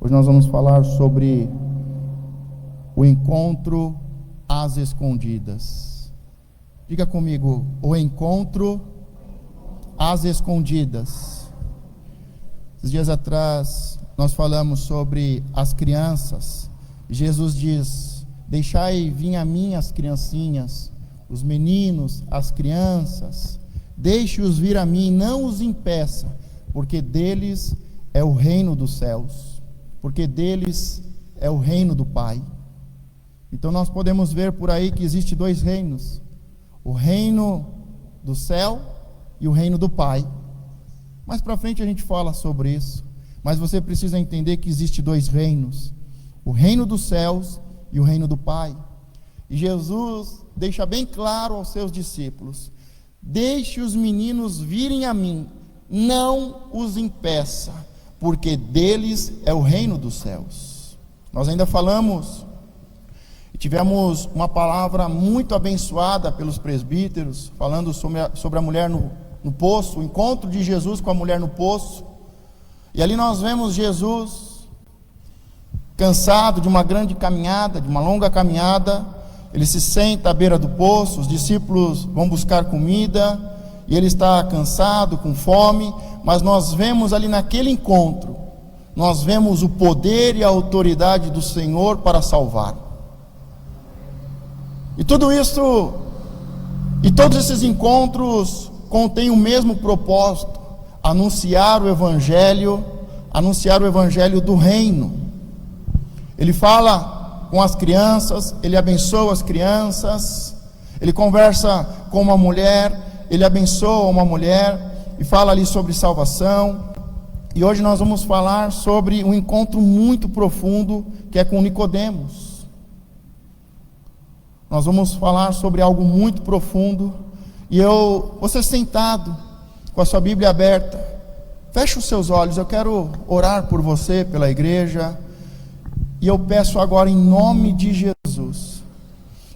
Hoje nós vamos falar sobre o encontro às escondidas. Diga comigo, o encontro às escondidas. Esses dias atrás nós falamos sobre as crianças. Jesus diz: deixai vir a mim as criancinhas, os meninos, as crianças, deixe-os vir a mim, não os impeça, porque deles é o reino dos céus, porque deles é o reino do Pai. Então nós podemos ver por aí que existe dois reinos: o reino do céu e o reino do Pai. Mais para frente a gente fala sobre isso, mas você precisa entender que existe dois reinos: o reino dos céus e o reino do Pai. E Jesus deixa bem claro aos seus discípulos: deixe os meninos virem a mim, não os impeça, porque deles é o reino dos céus. Nós ainda falamos e tivemos uma palavra muito abençoada pelos presbíteros, falando sobre a mulher no poço, o encontro de Jesus com a mulher no poço. E ali nós vemos Jesus cansado de uma grande caminhada, de uma longa caminhada. Ele se senta à beira do poço, os discípulos vão buscar comida, e ele está cansado, com fome, mas nós vemos ali naquele encontro, nós vemos o poder e a autoridade do Senhor para salvar. E tudo isso, e todos esses encontros contêm o mesmo propósito: anunciar o Evangelho do reino. Ele fala com as crianças, ele abençoa as crianças, ele conversa com uma mulher, ele abençoa uma mulher e fala ali sobre salvação. E hoje nós vamos falar sobre um encontro muito profundo, que é com Nicodemos. Nós vamos falar sobre algo muito profundo. E você sentado com a sua Bíblia aberta, feche os seus olhos. Eu quero orar por você, pela igreja. E eu peço agora, em nome de Jesus,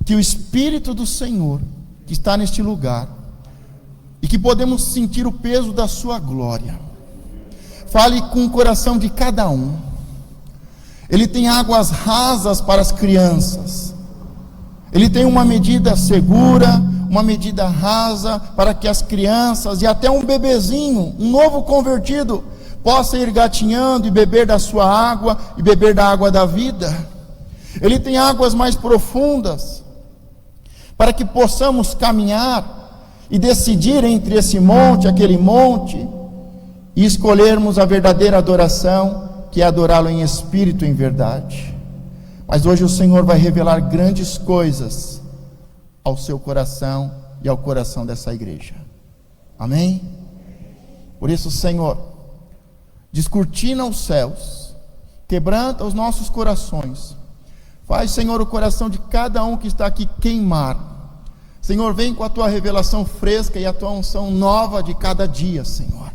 que o Espírito do Senhor, que está neste lugar, e que podemos sentir o peso da sua glória, fale com o coração de cada um. Ele tem águas rasas para as crianças, ele tem uma medida segura, uma medida rasa, para que as crianças e até um bebezinho, um novo convertido, possa ir gatinhando e beber da sua água, e beber da água da vida. Ele tem águas mais profundas, para que possamos caminhar e decidir entre esse monte, aquele monte, e escolhermos a verdadeira adoração, que é adorá-lo em espírito e em verdade. Mas hoje o Senhor vai revelar grandes coisas ao seu coração e ao coração dessa igreja. Amém? Por isso, Senhor, descortina os céus, quebranta os nossos corações, faz, Senhor, o coração de cada um que está aqui queimar. Senhor, vem com a tua revelação fresca e a tua unção nova de cada dia, Senhor.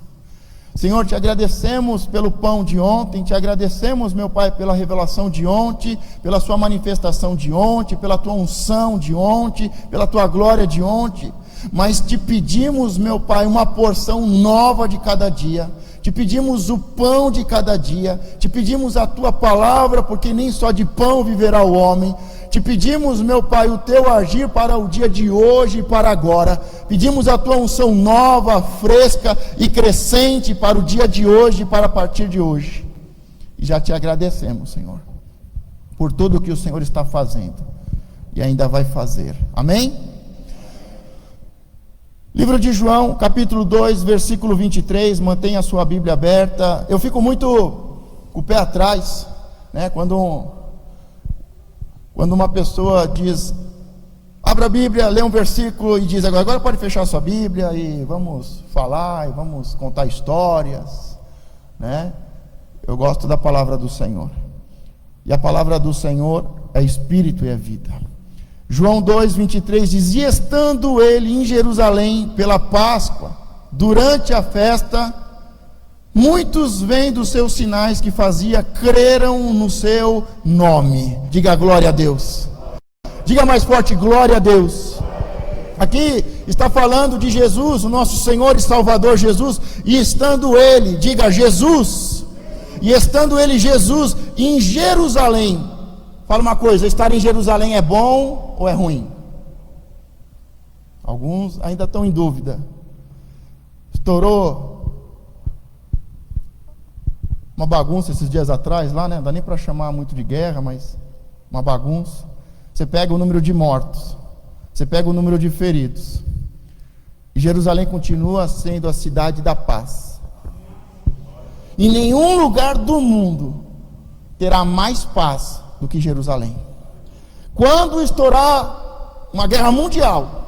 Senhor, te agradecemos pelo pão de ontem, te agradecemos, meu Pai, pela revelação de ontem, pela sua manifestação de ontem, pela tua unção de ontem, pela tua glória de ontem. Mas te pedimos, meu Pai, uma porção nova de cada dia. Te pedimos o pão de cada dia, te pedimos a tua palavra, porque nem só de pão viverá o homem. Te pedimos, meu Pai, o teu agir para o dia de hoje e para agora. Pedimos a tua unção nova, fresca e crescente para o dia de hoje e para a partir de hoje. E já te agradecemos, Senhor, por tudo que o Senhor está fazendo e ainda vai fazer. Amém? Livro de João, capítulo 2, versículo 23, mantenha a sua Bíblia aberta. Eu fico muito com o pé atrás, né, quando uma pessoa diz: abra a Bíblia, lê um versículo e diz: agora pode fechar a sua Bíblia e vamos falar, e vamos contar histórias, né? Eu gosto da palavra do Senhor, e a palavra do Senhor é espírito e é vida. João 2, 23 diz: e estando ele em Jerusalém pela Páscoa, durante a festa, muitos vendo os seus sinais que fazia, creram no seu nome. Diga glória a Deus. Diga mais forte: glória a Deus. Aqui está falando de Jesus, o nosso Senhor e Salvador Jesus, e estando ele, diga Jesus, e estando ele, Jesus, em Jerusalém. Fala uma coisa, estar em Jerusalém é bom ou é ruim? Alguns ainda estão em dúvida. Estourou uma bagunça esses dias atrás lá, né? Não dá nem para chamar muito de guerra, mas uma bagunça. Você pega o número de mortos, você pega o número de feridos, e Jerusalém continua sendo a cidade da paz. Em nenhum lugar do mundo terá mais paz do que Jerusalém. Quando estourar uma guerra mundial,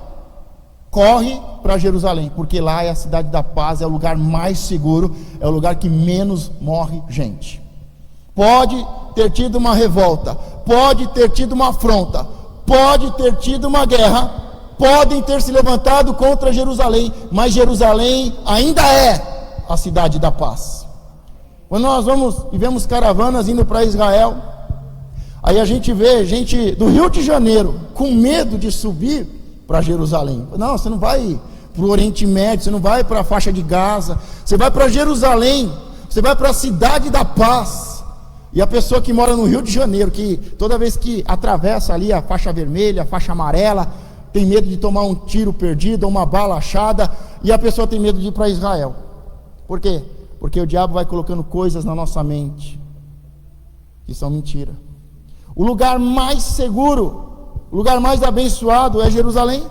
corre para Jerusalém, porque lá é a cidade da paz, é o lugar mais seguro, é o lugar que menos morre gente. Pode ter tido uma revolta, pode ter tido uma afronta, pode ter tido uma guerra, podem ter se levantado contra Jerusalém, mas Jerusalém ainda é a cidade da paz. Quando nós vamos e vemos caravanas indo para Israel, aí a gente vê gente do Rio de Janeiro com medo de subir para Jerusalém. Não, você não vai para o Oriente Médio, você não vai para a faixa de Gaza, você vai para Jerusalém, você vai para a cidade da paz. E a pessoa que mora no Rio de Janeiro, que toda vez que atravessa ali a faixa vermelha, a faixa amarela, tem medo de tomar um tiro perdido, uma bala achada, e a pessoa tem medo de ir para Israel. Por quê? Porque o diabo vai colocando coisas na nossa mente que são mentira. O lugar mais seguro, o lugar mais abençoado é Jerusalém.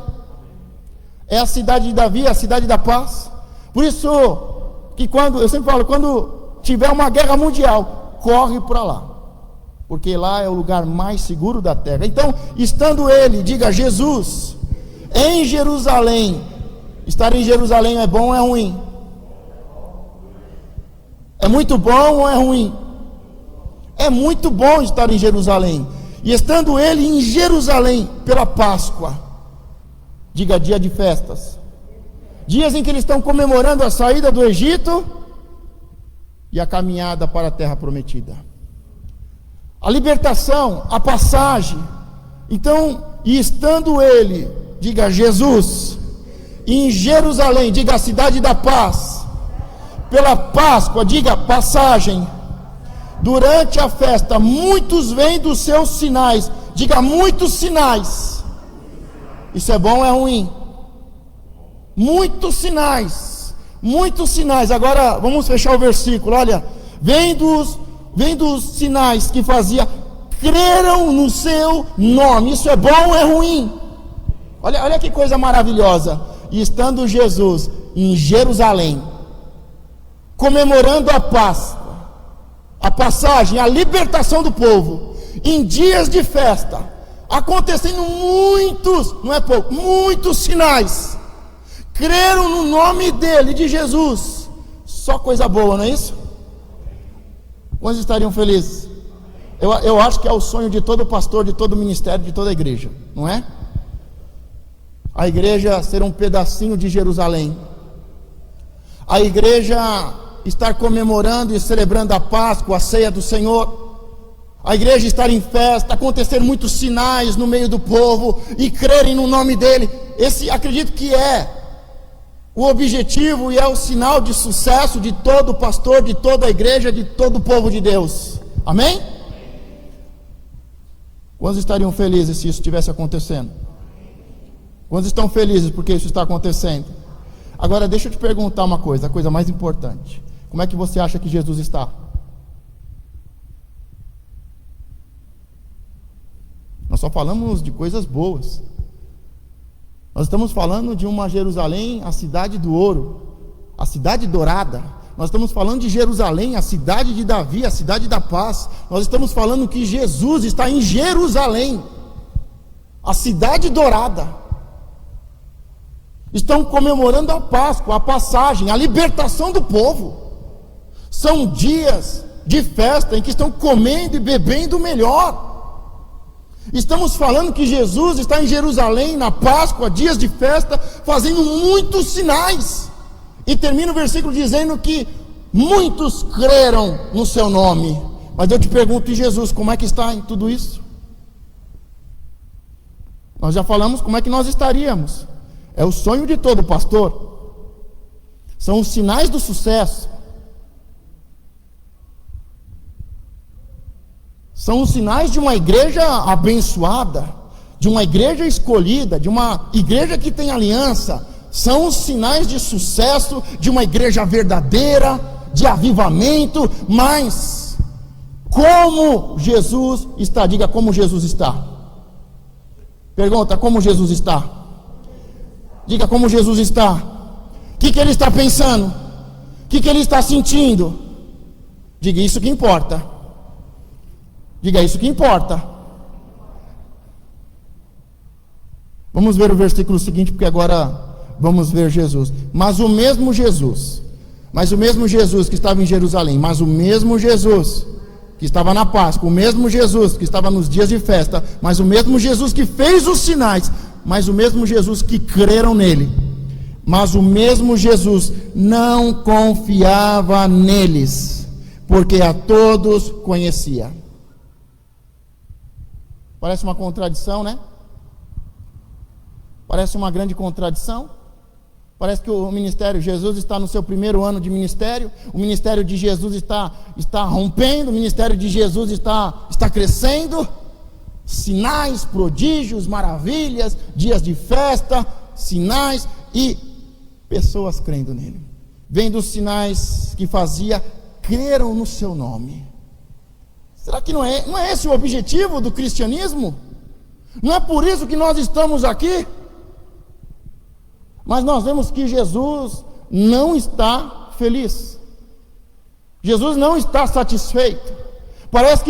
É a cidade de Davi, a cidade da paz. Por isso que eu sempre falo, quando tiver uma guerra mundial, corre para lá, porque lá é o lugar mais seguro da terra. Então, estando ele, diga Jesus, em Jerusalém. Estar em Jerusalém é bom ou é ruim? É muito bom ou é ruim? É muito bom estar em Jerusalém. E estando ele em Jerusalém pela Páscoa, diga dia de festas, dias em que eles estão comemorando a saída do Egito e a caminhada para a terra prometida, a libertação, a passagem. Então, e estando ele, diga Jesus, em Jerusalém, diga a cidade da paz, pela Páscoa, diga passagem. Durante a festa, muitos vêm dos seus sinais, diga muitos sinais. Isso é bom ou é ruim? Muitos sinais, muitos sinais. Agora vamos fechar o versículo. Olha, vem dos sinais que fazia, creram no seu nome. Isso é bom ou é ruim? Olha que coisa maravilhosa. E estando Jesus em Jerusalém, comemorando a Páscoa, a passagem, a libertação do povo, em dias de festa, acontecendo muitos, não é pouco, muitos sinais, creram no nome dele, de Jesus. Só coisa boa, não é isso? Quantos estariam felizes? Eu acho que é o sonho de todo pastor, de todo ministério, de toda a igreja, não é? A igreja ser um pedacinho de Jerusalém, a igreja estar comemorando e celebrando a Páscoa, a ceia do Senhor, a igreja estar em festa, acontecer muitos sinais no meio do povo e crerem no nome dele. Esse acredito que é o objetivo e é o sinal de sucesso de todo pastor, de toda a igreja, de todo o povo de Deus. Amém? Quantos estariam felizes se isso estivesse acontecendo? Quantos estão felizes porque isso está acontecendo? Agora deixa eu te perguntar uma coisa, a coisa mais importante. Como é que você acha que Jesus está? Nós só falamos de coisas boas. Nós estamos falando de uma Jerusalém, a cidade do ouro, a cidade dourada. Nós estamos falando de Jerusalém, a cidade de Davi, a cidade da paz. Nós estamos falando que Jesus está em Jerusalém, a cidade dourada. Estão comemorando a Páscoa, a passagem, a libertação do povo. São dias de festa em que estão comendo e bebendo o melhor. Estamos falando que Jesus está em Jerusalém na Páscoa, dias de festa, fazendo muitos sinais. E termina o versículo dizendo que muitos creram no seu nome. Mas eu te pergunto, e Jesus, como é que está em tudo isso? Nós já falamos como é que nós estaríamos. É o sonho de todo pastor. São os sinais do sucesso. São os sinais de uma igreja abençoada, de uma igreja escolhida, de uma igreja que tem aliança. São os sinais de sucesso de uma igreja verdadeira, de avivamento. Mas como Jesus está? Diga, como Jesus está. Pergunta, como Jesus está? Diga, como Jesus está. O que ele está pensando? O que ele está sentindo? Diga, isso que importa. Diga, isso que importa. Vamos ver o versículo seguinte, porque agora vamos ver Jesus. Mas o mesmo Jesus que estava em Jerusalém, mas o mesmo Jesus que estava na Páscoa, o mesmo Jesus que estava nos dias de festa, mas o mesmo Jesus que fez os sinais, mas o mesmo Jesus que creram nele, mas o mesmo Jesus não confiava neles, porque a todos conhecia. Parece uma contradição, né? Parece uma grande contradição. Parece que o ministério, Jesus está no seu primeiro ano de ministério, o ministério de Jesus está rompendo, o ministério de Jesus está crescendo. Sinais, prodígios, maravilhas, dias de festa, sinais e pessoas crendo nele. Vendo os sinais que fazia, creram no seu nome. Será que não é esse o objetivo do cristianismo? Não é por isso que nós estamos aqui? Mas nós vemos que Jesus não está feliz. Jesus não está satisfeito. Parece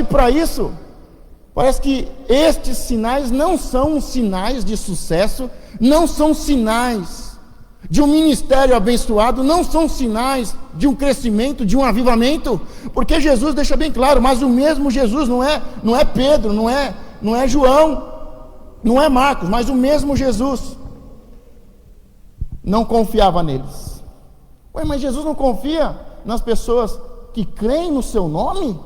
que estes sinais não são sinais de sucesso, não são sinais de um ministério abençoado, não são sinais de um crescimento, de um avivamento, porque Jesus deixa bem claro, mas o mesmo Jesus não é Pedro, não é João, não é Marcos, mas o mesmo Jesus não confiava neles. Ué, mas Jesus não confia nas pessoas que creem no seu nome?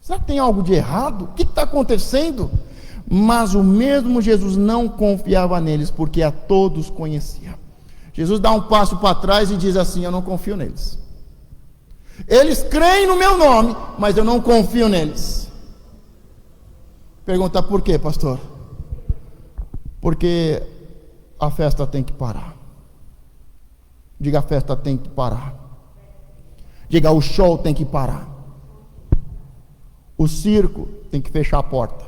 Será que tem algo de errado? O que está acontecendo? Mas o mesmo Jesus não confiava neles, porque a todos conhecia. Jesus dá um passo para trás e diz assim: eu não confio neles. Eles creem no meu nome, mas eu não confio neles. Pergunta, por quê, pastor? Porque a festa tem que parar. Diga, a festa tem que parar. Diga, o show tem que parar. O circo tem que fechar a porta.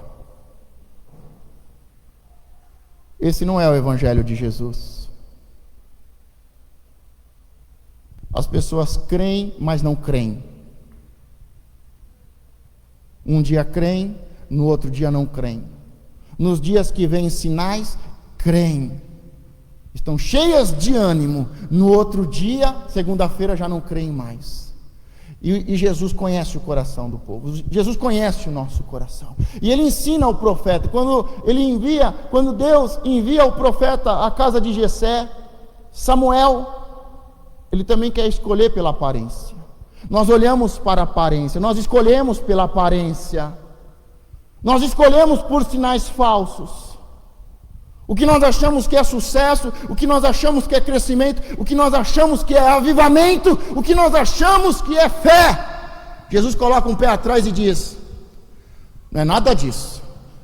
Esse não é o evangelho de Jesus. As pessoas creem, mas não creem. Um dia creem, no outro dia não creem. Nos dias que vêm sinais, creem. Estão cheias de ânimo. No outro dia, segunda-feira, já não creem mais. E Jesus conhece o coração do povo. Jesus conhece o nosso coração. E ele ensina o profeta. Quando Deus envia o profeta à casa de Jessé, Samuel, ele também quer escolher pela aparência. Nós olhamos para a aparência, nós escolhemos pela aparência. Nós escolhemos por sinais falsos. O que nós achamos que é sucesso, o que nós achamos que é crescimento, o que nós achamos que é avivamento, o que nós achamos que é fé. Jesus coloca um pé atrás e diz: não é nada disso.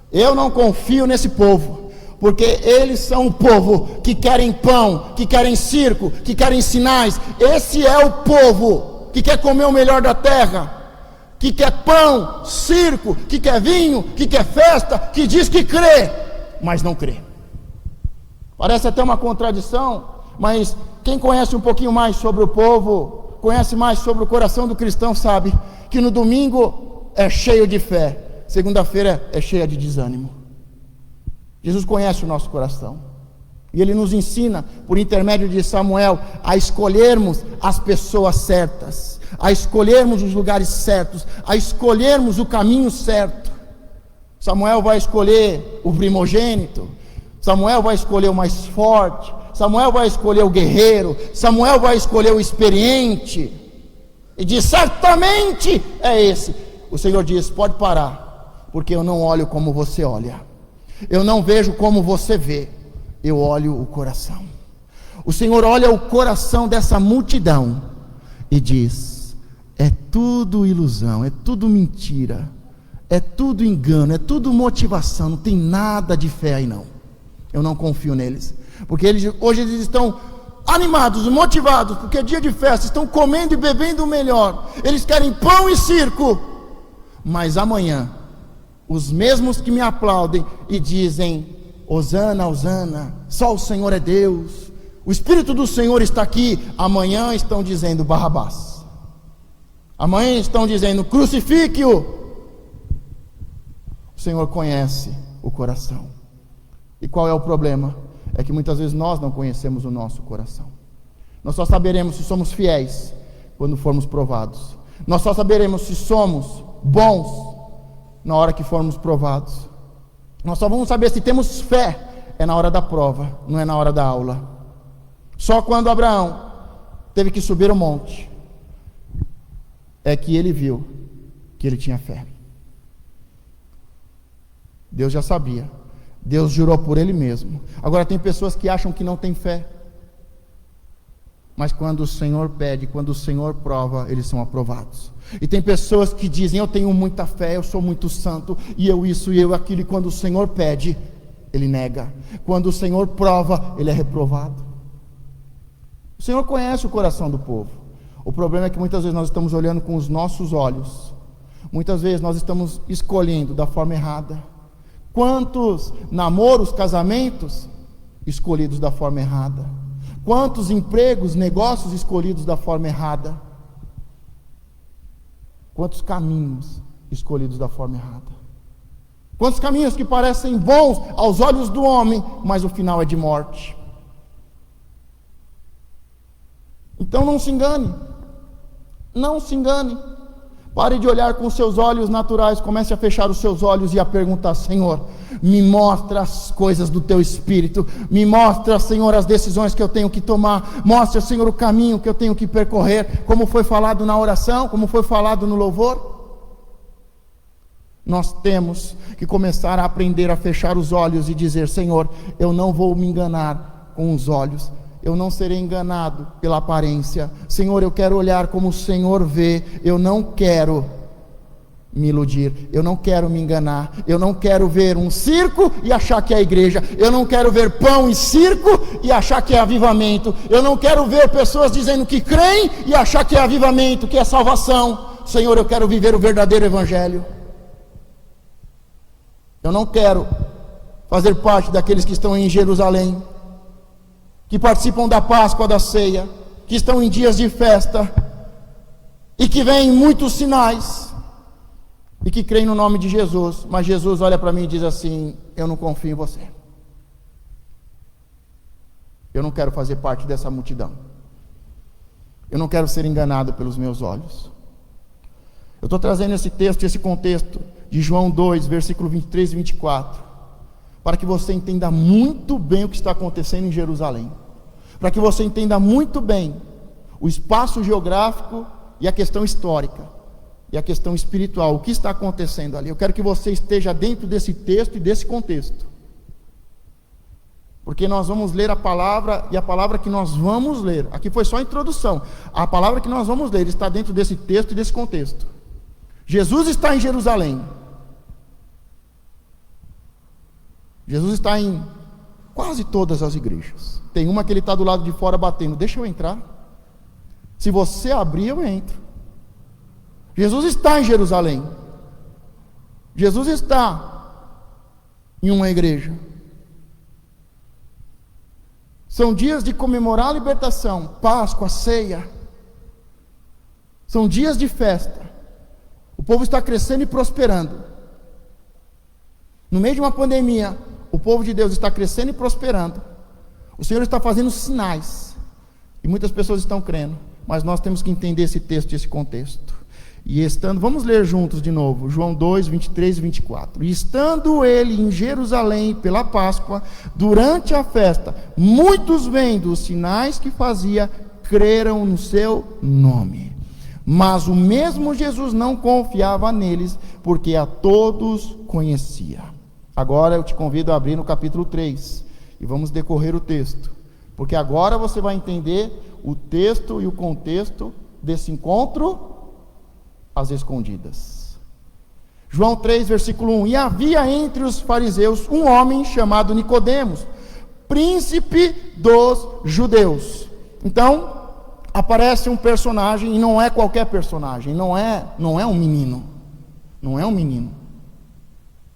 Eu não confio nesse povo, porque eles são o povo que querem pão, que querem circo, que querem sinais. Esse é o povo que quer comer o melhor da terra, que quer pão, circo, que quer vinho, que quer festa, que diz que crê, mas não crê. Parece até uma contradição, mas quem conhece um pouquinho mais sobre o povo, conhece mais sobre o coração do cristão, sabe que no domingo é cheio de fé, segunda-feira é cheia de desânimo. Jesus conhece o nosso coração, e Ele nos ensina, por intermédio de Samuel, a escolhermos as pessoas certas, a escolhermos os lugares certos, a escolhermos o caminho certo. Samuel vai escolher o primogênito, Samuel vai escolher o mais forte, Samuel vai escolher o guerreiro, Samuel vai escolher o experiente, e diz: certamente é esse. O Senhor diz: pode parar, porque eu não olho como você olha, eu não vejo como você vê, eu olho o coração. O Senhor olha o coração dessa multidão e diz: é tudo ilusão, é tudo mentira, é tudo engano, é tudo motivação, não tem nada de fé aí não. Eu não confio neles, porque hoje eles estão animados, motivados, porque é dia de festa, estão comendo e bebendo o melhor, eles querem pão e circo, mas amanhã, os mesmos que me aplaudem e dizem, Hosana, Hosana, só o Senhor é Deus, o Espírito do Senhor está aqui, amanhã estão dizendo Barrabás, amanhã estão dizendo crucifique-o. O Senhor conhece o coração. E qual é o problema? É que muitas vezes nós não conhecemos o nosso coração. Nós só saberemos se somos fiéis quando formos provados. Nós só saberemos se somos bons na hora que formos provados. Nós só vamos saber se temos fé é na hora da prova, não é na hora da aula. Só quando Abraão teve que subir o monte é que ele viu que ele tinha fé. Deus já sabia. Deus jurou por ele mesmo. Agora tem pessoas que acham que não tem fé. Mas quando o Senhor pede, quando o Senhor prova, eles são aprovados. E tem pessoas que dizem, eu tenho muita fé, eu sou muito santo, e eu isso e eu aquilo, e quando o Senhor pede, ele nega. Quando o Senhor prova, ele é reprovado. O Senhor conhece o coração do povo. O problema é que muitas vezes nós estamos olhando com os nossos olhos. Muitas vezes nós estamos escolhendo da forma errada. Quantos namoros, casamentos escolhidos da forma errada? Quantos empregos, negócios escolhidos da forma errada? Quantos caminhos escolhidos da forma errada? Quantos caminhos que parecem bons aos olhos do homem, mas o final é de morte? Então não se engane. Não se engane. Pare de olhar com seus olhos naturais, comece a fechar os seus olhos e a perguntar, Senhor, me mostra as coisas do teu Espírito, me mostra, Senhor, as decisões que eu tenho que tomar, mostra, Senhor, o caminho que eu tenho que percorrer, como foi falado na oração, como foi falado no louvor. Nós temos que começar a aprender a fechar os olhos e dizer, Senhor, eu não vou me enganar com os olhos, eu não serei enganado pela aparência. Senhor, eu quero olhar como o Senhor vê. Eu não quero me iludir. Eu não quero me enganar. Eu não quero ver um circo e achar que é a igreja. Eu não quero ver pão e circo e achar que é avivamento. Eu não quero ver pessoas dizendo que creem e achar que é avivamento, que é salvação. Senhor, eu quero viver o verdadeiro evangelho. Eu não quero fazer parte daqueles que estão em Jerusalém, que participam da Páscoa, da ceia, que estão em dias de festa, e que veem muitos sinais, e que creem no nome de Jesus, mas Jesus olha para mim e diz assim, eu não confio em você. Eu não quero fazer parte dessa multidão. Eu não quero ser enganado pelos meus olhos. Eu estou trazendo esse texto, esse contexto, de João 2, versículo 23 e 24, para que você entenda muito bem o que está acontecendo em Jerusalém, para que você entenda muito bem o espaço geográfico e a questão histórica, e a questão espiritual, o que está acontecendo ali. Eu quero que você esteja dentro desse texto e desse contexto, porque nós vamos ler a palavra, e a palavra que nós vamos ler, aqui foi só a introdução, a palavra que nós vamos ler está dentro desse texto e desse contexto. Jesus está em Jerusalém. Jesus está em quase todas as igrejas. Tem uma que ele está do lado de fora batendo, deixa eu entrar. Se você abrir, eu entro. Jesus está em Jerusalém. Jesus está em uma igreja. São dias de comemorar a libertação, Páscoa, ceia. São dias de festa. O povo está crescendo e prosperando. No meio de uma pandemia, o povo de Deus está crescendo e prosperando. O Senhor está fazendo sinais. E muitas pessoas estão crendo. Mas nós temos que entender esse texto e esse contexto. E estando, vamos ler juntos de novo, João 2, 23 e 24. E estando ele em Jerusalém pela Páscoa, durante a festa, muitos vendo os sinais que fazia, creram no seu nome. Mas o mesmo Jesus não confiava neles, porque a todos conhecia. Agora eu te convido a abrir no capítulo 3, e vamos decorrer o texto, porque agora você vai entender o texto e o contexto desse encontro às escondidas. João 3, versículo 1. E havia entre os fariseus um homem chamado Nicodemos, príncipe dos judeus. Então, aparece um personagem, e não é qualquer personagem, não é um menino, não é um menino,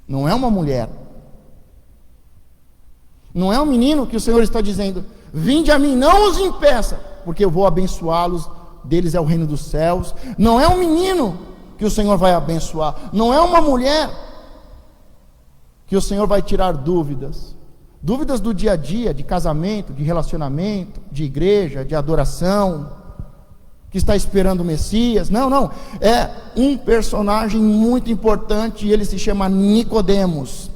não é uma mulher, não é um menino que o Senhor está dizendo: vinde a mim, não os impeça, porque eu vou abençoá-los, deles é o reino dos céus. Não é um menino que o Senhor vai abençoar, não é uma mulher que o Senhor vai tirar dúvidas do dia a dia, de casamento, de relacionamento, de igreja, de adoração, que está esperando o Messias. Não, é um personagem muito importante, e ele se chama Nicodemos.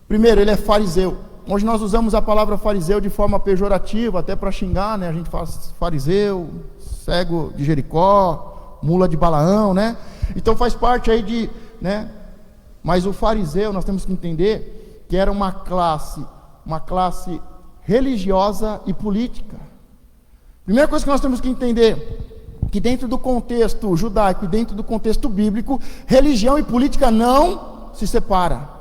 Primeiro, ele é fariseu. Hoje nós usamos a palavra fariseu de forma pejorativa, até para xingar, né? A gente fala fariseu, cego de Jericó, mula de Balaão, né? Então faz parte aí né? Mas o fariseu, nós temos que entender que era uma classe religiosa e política. Primeira coisa que nós temos que entender, que dentro do contexto judaico e dentro do contexto bíblico, religião e política não se separam.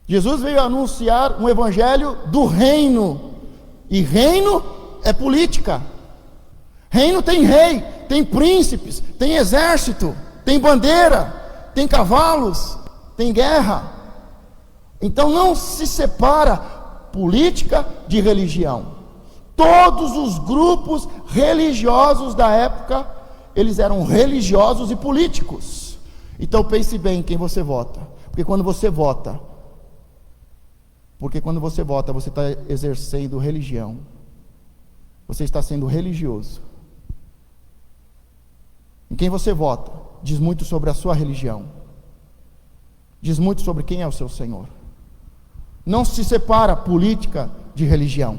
Jesus veio anunciar um evangelho do reino, e reino é política. Reino tem rei, tem príncipes, tem exército, tem bandeira, tem cavalos, tem guerra. Então não se separa política de religião. Todos os grupos religiosos da época, eles eram religiosos e políticos. Então pense bem em quem você vota, porque quando você vota, você está exercendo religião, você está sendo religioso. Em quem você vota diz muito sobre a sua religião, diz muito sobre quem é o seu Senhor. Não se separa política de religião.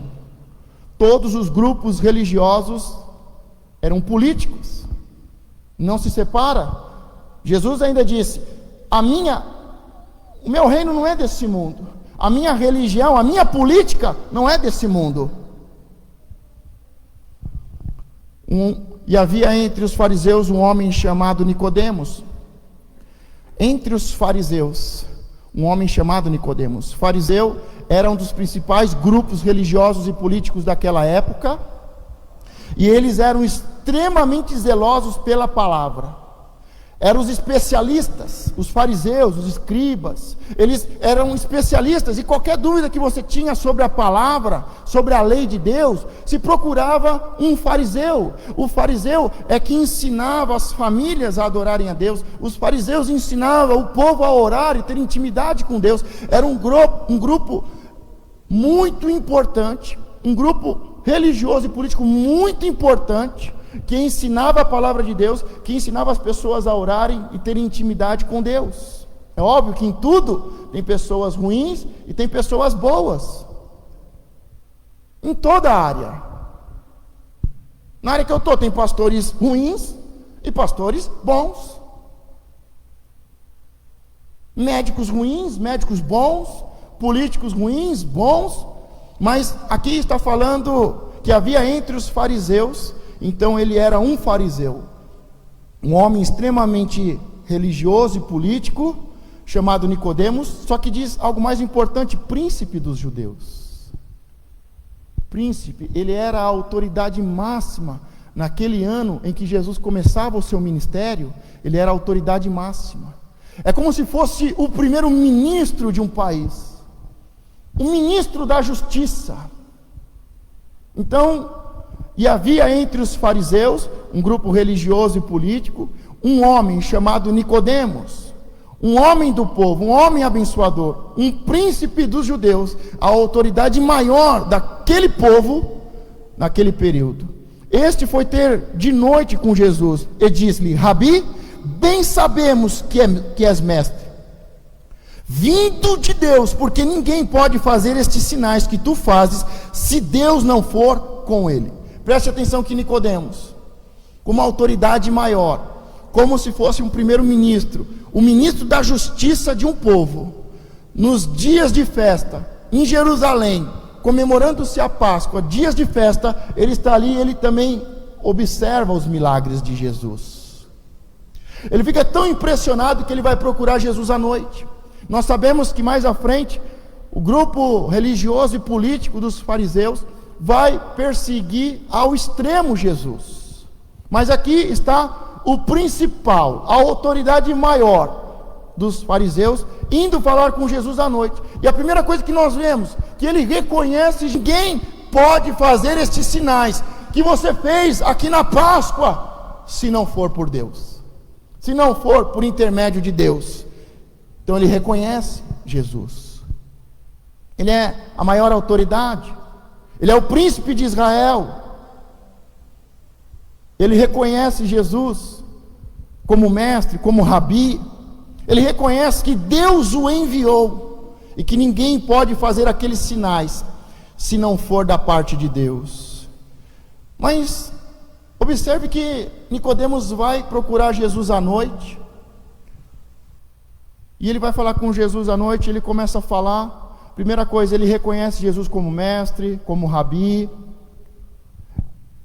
Todos os grupos religiosos eram políticos, não se separa. Jesus ainda disse: o meu reino não é desse mundo, a minha religião, a minha política não é desse mundo. E havia entre os fariseus um homem chamado Nicodemos. Entre os fariseus, um homem chamado Nicodemos. Fariseu era um dos principais grupos religiosos e políticos daquela época, e eles eram extremamente zelosos pela palavra. Eram os especialistas, os fariseus, os escribas, eles eram especialistas, e qualquer dúvida que você tinha sobre a palavra, sobre a lei de Deus, se procurava um fariseu. O fariseu é que ensinava as famílias a adorarem a Deus, os fariseus ensinavam o povo a orar e ter intimidade com Deus. Era um grupo muito importante, um grupo religioso e político muito importante, que ensinava a palavra de Deus, que ensinava as pessoas a orarem e terem intimidade com Deus. É óbvio que em tudo tem pessoas ruins e tem pessoas boas, em toda a área. Na área que eu estou tem pastores ruins e pastores bons, médicos ruins, médicos bons, políticos ruins, bons. Mas aqui está falando que havia entre os fariseus. Então ele era um fariseu, um homem extremamente religioso e político, chamado Nicodemos, só que diz algo mais importante: príncipe dos judeus. Príncipe, ele era a autoridade máxima. Naquele ano em que Jesus começava o seu ministério, ele era a autoridade máxima. É como se fosse o primeiro ministro de um país, o ministro da justiça. Então, e havia entre os fariseus, um grupo religioso e político, um homem chamado Nicodemos, um homem do povo, um homem abençoador, um príncipe dos judeus, a autoridade maior daquele povo naquele período. Este foi ter de noite com Jesus e disse-lhe: Rabi, bem sabemos que és mestre, vindo de Deus, porque ninguém pode fazer estes sinais que tu fazes, se Deus não for com ele. Preste atenção que Nicodemos, com uma autoridade maior, como se fosse um primeiro-ministro, o ministro da justiça de um povo, nos dias de festa, em Jerusalém, comemorando-se a Páscoa, dias de festa, ele está ali, ele também observa os milagres de Jesus. Ele fica tão impressionado que ele vai procurar Jesus à noite. Nós sabemos que mais à frente, o grupo religioso e político dos fariseus vai perseguir ao extremo Jesus. Mas aqui está o principal, a autoridade maior dos fariseus, indo falar com Jesus à noite. E a primeira coisa que nós vemos, que ele reconhece: ninguém pode fazer estes sinais que você fez aqui na Páscoa, se não for por Deus, se não for por intermédio de Deus. Então ele reconhece Jesus. Ele é a maior autoridade. Ele é o príncipe de Israel. Ele reconhece Jesus como mestre, como rabi. Ele reconhece que Deus o enviou e que ninguém pode fazer aqueles sinais se não for da parte de Deus. Mas observe que Nicodemos vai procurar Jesus à noite. E ele vai falar com Jesus à noite. Ele começa a falar. Primeira coisa, ele reconhece Jesus como mestre, como rabi.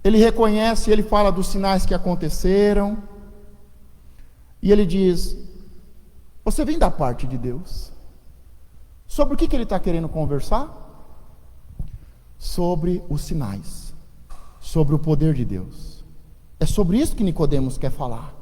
Ele reconhece, ele fala dos sinais que aconteceram. E ele diz: você vem da parte de Deus. Sobre o que ele está querendo conversar? Sobre os sinais, sobre o poder de Deus. É sobre isso que Nicodemos quer falar.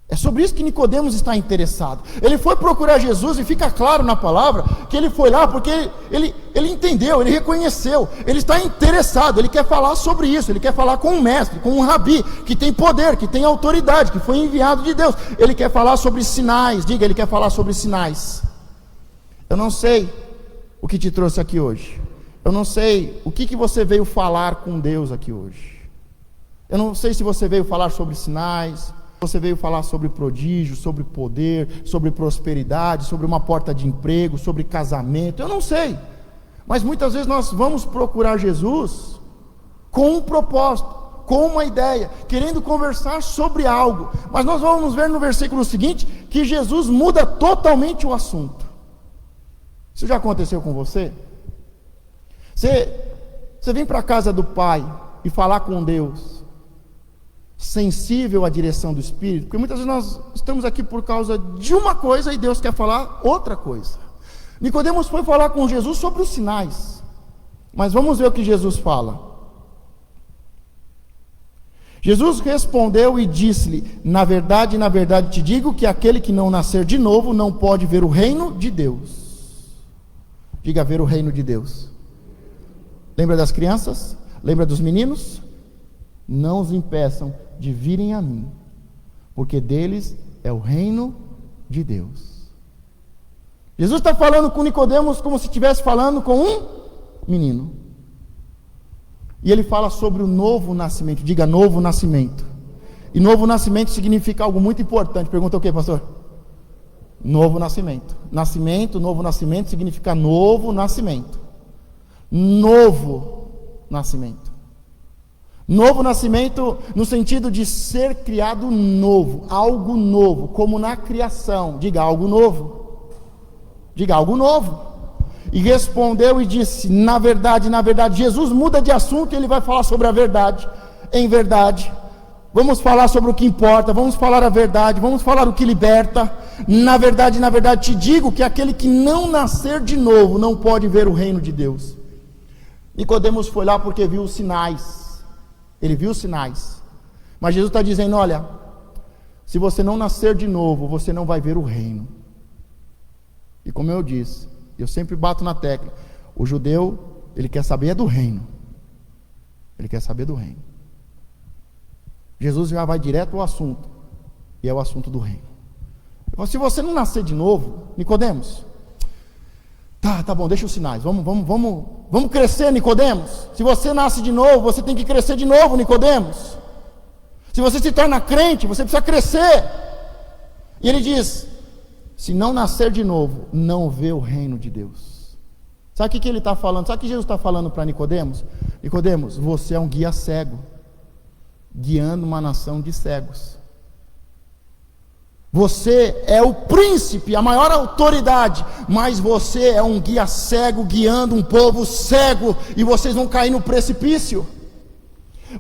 É sobre isso que Nicodemos está interessado. Ele foi procurar Jesus, e fica claro na palavra que ele foi lá porque ele entendeu, ele reconheceu, ele está interessado, ele quer falar sobre isso, ele quer falar com um mestre, com um rabi, que tem poder, que tem autoridade, que foi enviado de Deus. Ele quer falar sobre sinais. Diga, ele quer falar sobre sinais. Eu não sei o que te trouxe aqui hoje. Eu não sei o que você veio falar com Deus aqui hoje. Eu não sei se você veio falar sobre sinais, você veio falar sobre prodígio, sobre poder, sobre prosperidade, sobre uma porta de emprego, sobre casamento. Eu não sei. Mas muitas vezes nós vamos procurar Jesus com um propósito, com uma ideia, querendo conversar sobre algo. Mas nós vamos ver no versículo seguinte que Jesus muda totalmente o assunto. Isso já aconteceu com você? Você vem para a casa do Pai e falar com Deus, sensível à direção do Espírito, porque muitas vezes nós estamos aqui por causa de uma coisa e Deus quer falar outra coisa. Nicodemos foi falar com Jesus sobre os sinais, mas vamos ver o que Jesus fala. Jesus respondeu e disse-lhe: na verdade te digo que aquele que não nascer de novo não pode ver o reino de Deus. Diga, ver o reino de Deus. Lembra das crianças? Lembra dos meninos? Não os impeçam de virem a mim, porque deles é o reino de Deus. Jesus está falando com Nicodemos como se estivesse falando com um menino. E ele fala sobre o novo nascimento. Diga, novo nascimento. E novo nascimento significa algo muito importante. Pergunta o que, pastor? Novo nascimento. Nascimento, novo nascimento significa novo nascimento. Novo nascimento. Novo nascimento no sentido de ser criado novo, algo novo, como na criação. Diga, algo novo. Diga, algo novo. E respondeu e disse: na verdade, Jesus muda de assunto e ele vai falar sobre a verdade. Em verdade, vamos falar sobre o que importa, vamos falar a verdade, vamos falar o que liberta. Na verdade te digo que aquele que não nascer de novo não pode ver o reino de Deus. Nicodemos foi lá porque viu os sinais. Ele viu os sinais. Mas Jesus está dizendo: olha, se você não nascer de novo, você não vai ver o reino. E como eu disse, eu sempre bato na tecla: o judeu, ele quer saber do reino. Ele quer saber do reino. Jesus já vai direto ao assunto, e é o assunto do reino. Se você não nascer de novo, Nicodemos, tá bom, deixa os sinais, vamos crescer, Nicodemos. Se você nasce de novo, você tem que crescer de novo, Nicodemos. Se você se torna crente, você precisa crescer. E ele diz: se não nascer de novo, não vê o reino de Deus. Sabe o que ele está falando? Sabe o que Jesus está falando para Nicodemos? Nicodemos, você é um guia cego, guiando uma nação de cegos. Você é o príncipe, a maior autoridade, mas você é um guia cego, guiando um povo cego, e vocês vão cair no precipício.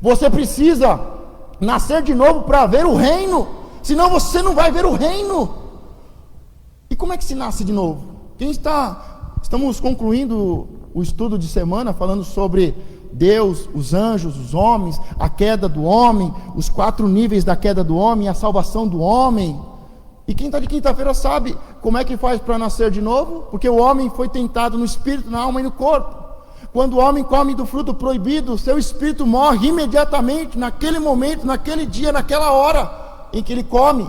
Você precisa nascer de novo para ver o reino. senão você não vai ver o reino. E como é que se nasce de novo? Estamos concluindo o estudo de semana falando sobre Deus, os anjos, os homens, a queda do homem, os 4 níveis da queda do homem, a salvação do homem. E quem está de quinta-feira sabe como é que faz para nascer de novo, porque o homem foi tentado no espírito, na alma e no corpo. Quando o homem come do fruto proibido, seu espírito morre imediatamente, naquele momento, naquele dia, naquela hora em que ele come.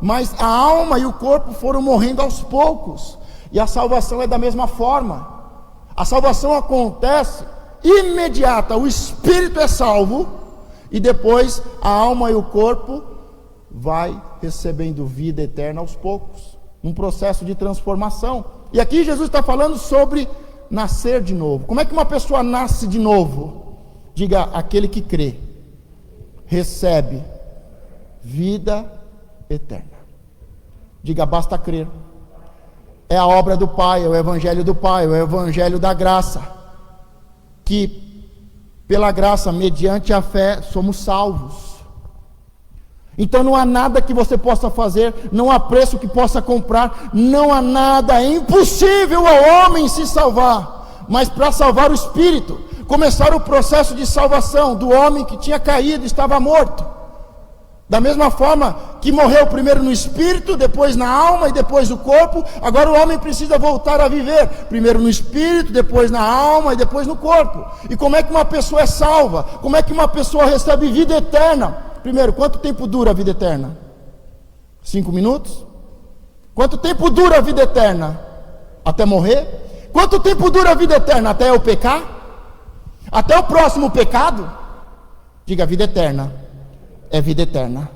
Mas a alma e o corpo foram morrendo aos poucos. E a salvação é da mesma forma. A salvação acontece imediata, o espírito é salvo, e depois a alma e o corpo vai recebendo vida eterna aos poucos, um processo de transformação. E aqui Jesus está falando sobre nascer de novo. Como é que uma pessoa nasce de novo? Diga: aquele que crê, recebe vida eterna. Diga: basta crer. É a obra do Pai, é o evangelho do Pai, é o evangelho da graça, que pela graça, mediante a fé, somos salvos. Então não há nada que você possa fazer, não há preço que possa comprar, não há nada, é impossível ao homem se salvar. Mas para salvar o espírito, começar o processo de salvação do homem que tinha caído, estava morto. Da mesma forma que morreu primeiro no espírito, depois na alma e depois no corpo, agora o homem precisa voltar a viver, primeiro no espírito, depois na alma e depois no corpo. E como é que uma pessoa é salva? Como é que uma pessoa recebe vida eterna? Primeiro, quanto tempo dura a vida eterna? 5 minutos? Quanto tempo dura a vida eterna? Até morrer? Quanto tempo dura a vida eterna? Até eu pecar? Até o próximo pecado? Diga: vida eterna é vida eterna.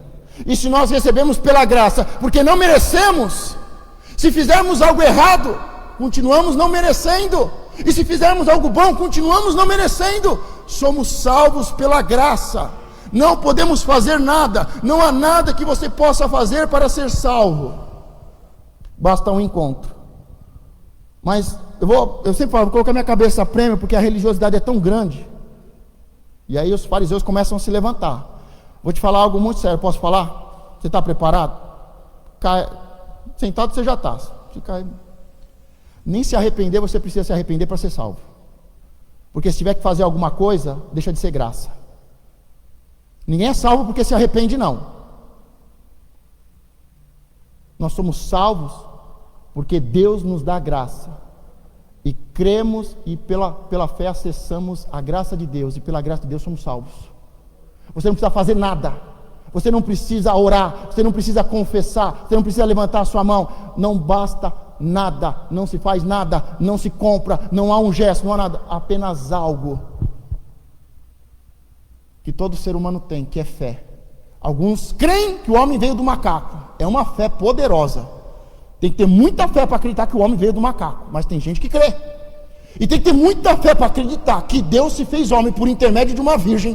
E se nós recebemos pela graça, porque não merecemos, se fizermos algo errado, continuamos não merecendo, e se fizermos algo bom, continuamos não merecendo. Somos salvos pela graça. Não podemos fazer nada, não há nada que você possa fazer para ser salvo. Basta um encontro. Mas eu sempre falo, vou colocar minha cabeça a prêmio, porque a religiosidade é tão grande. E aí os fariseus começam a se levantar. Vou te falar algo muito sério, posso falar? Você está preparado? Sentado você já está. Nem se arrepender, você precisa se arrepender para ser salvo. Porque se tiver que fazer alguma coisa, deixa de ser graça. Ninguém é salvo porque se arrepende, não. Nós somos salvos porque Deus nos dá graça. E cremos e pela fé acessamos a graça de Deus. E pela graça de Deus somos salvos. Você não precisa fazer nada. Você não precisa orar. Você não precisa confessar. Você não precisa levantar a sua mão. Não basta nada. Não se faz nada. Não se compra. Não há um gesto. Não há nada. Apenas algo que todo ser humano tem, que é fé. Alguns creem que o homem veio do macaco. É uma fé poderosa. Tem que ter muita fé para acreditar que o homem veio do macaco. Mas tem gente que crê. E tem que ter muita fé para acreditar que Deus se fez homem por intermédio de uma virgem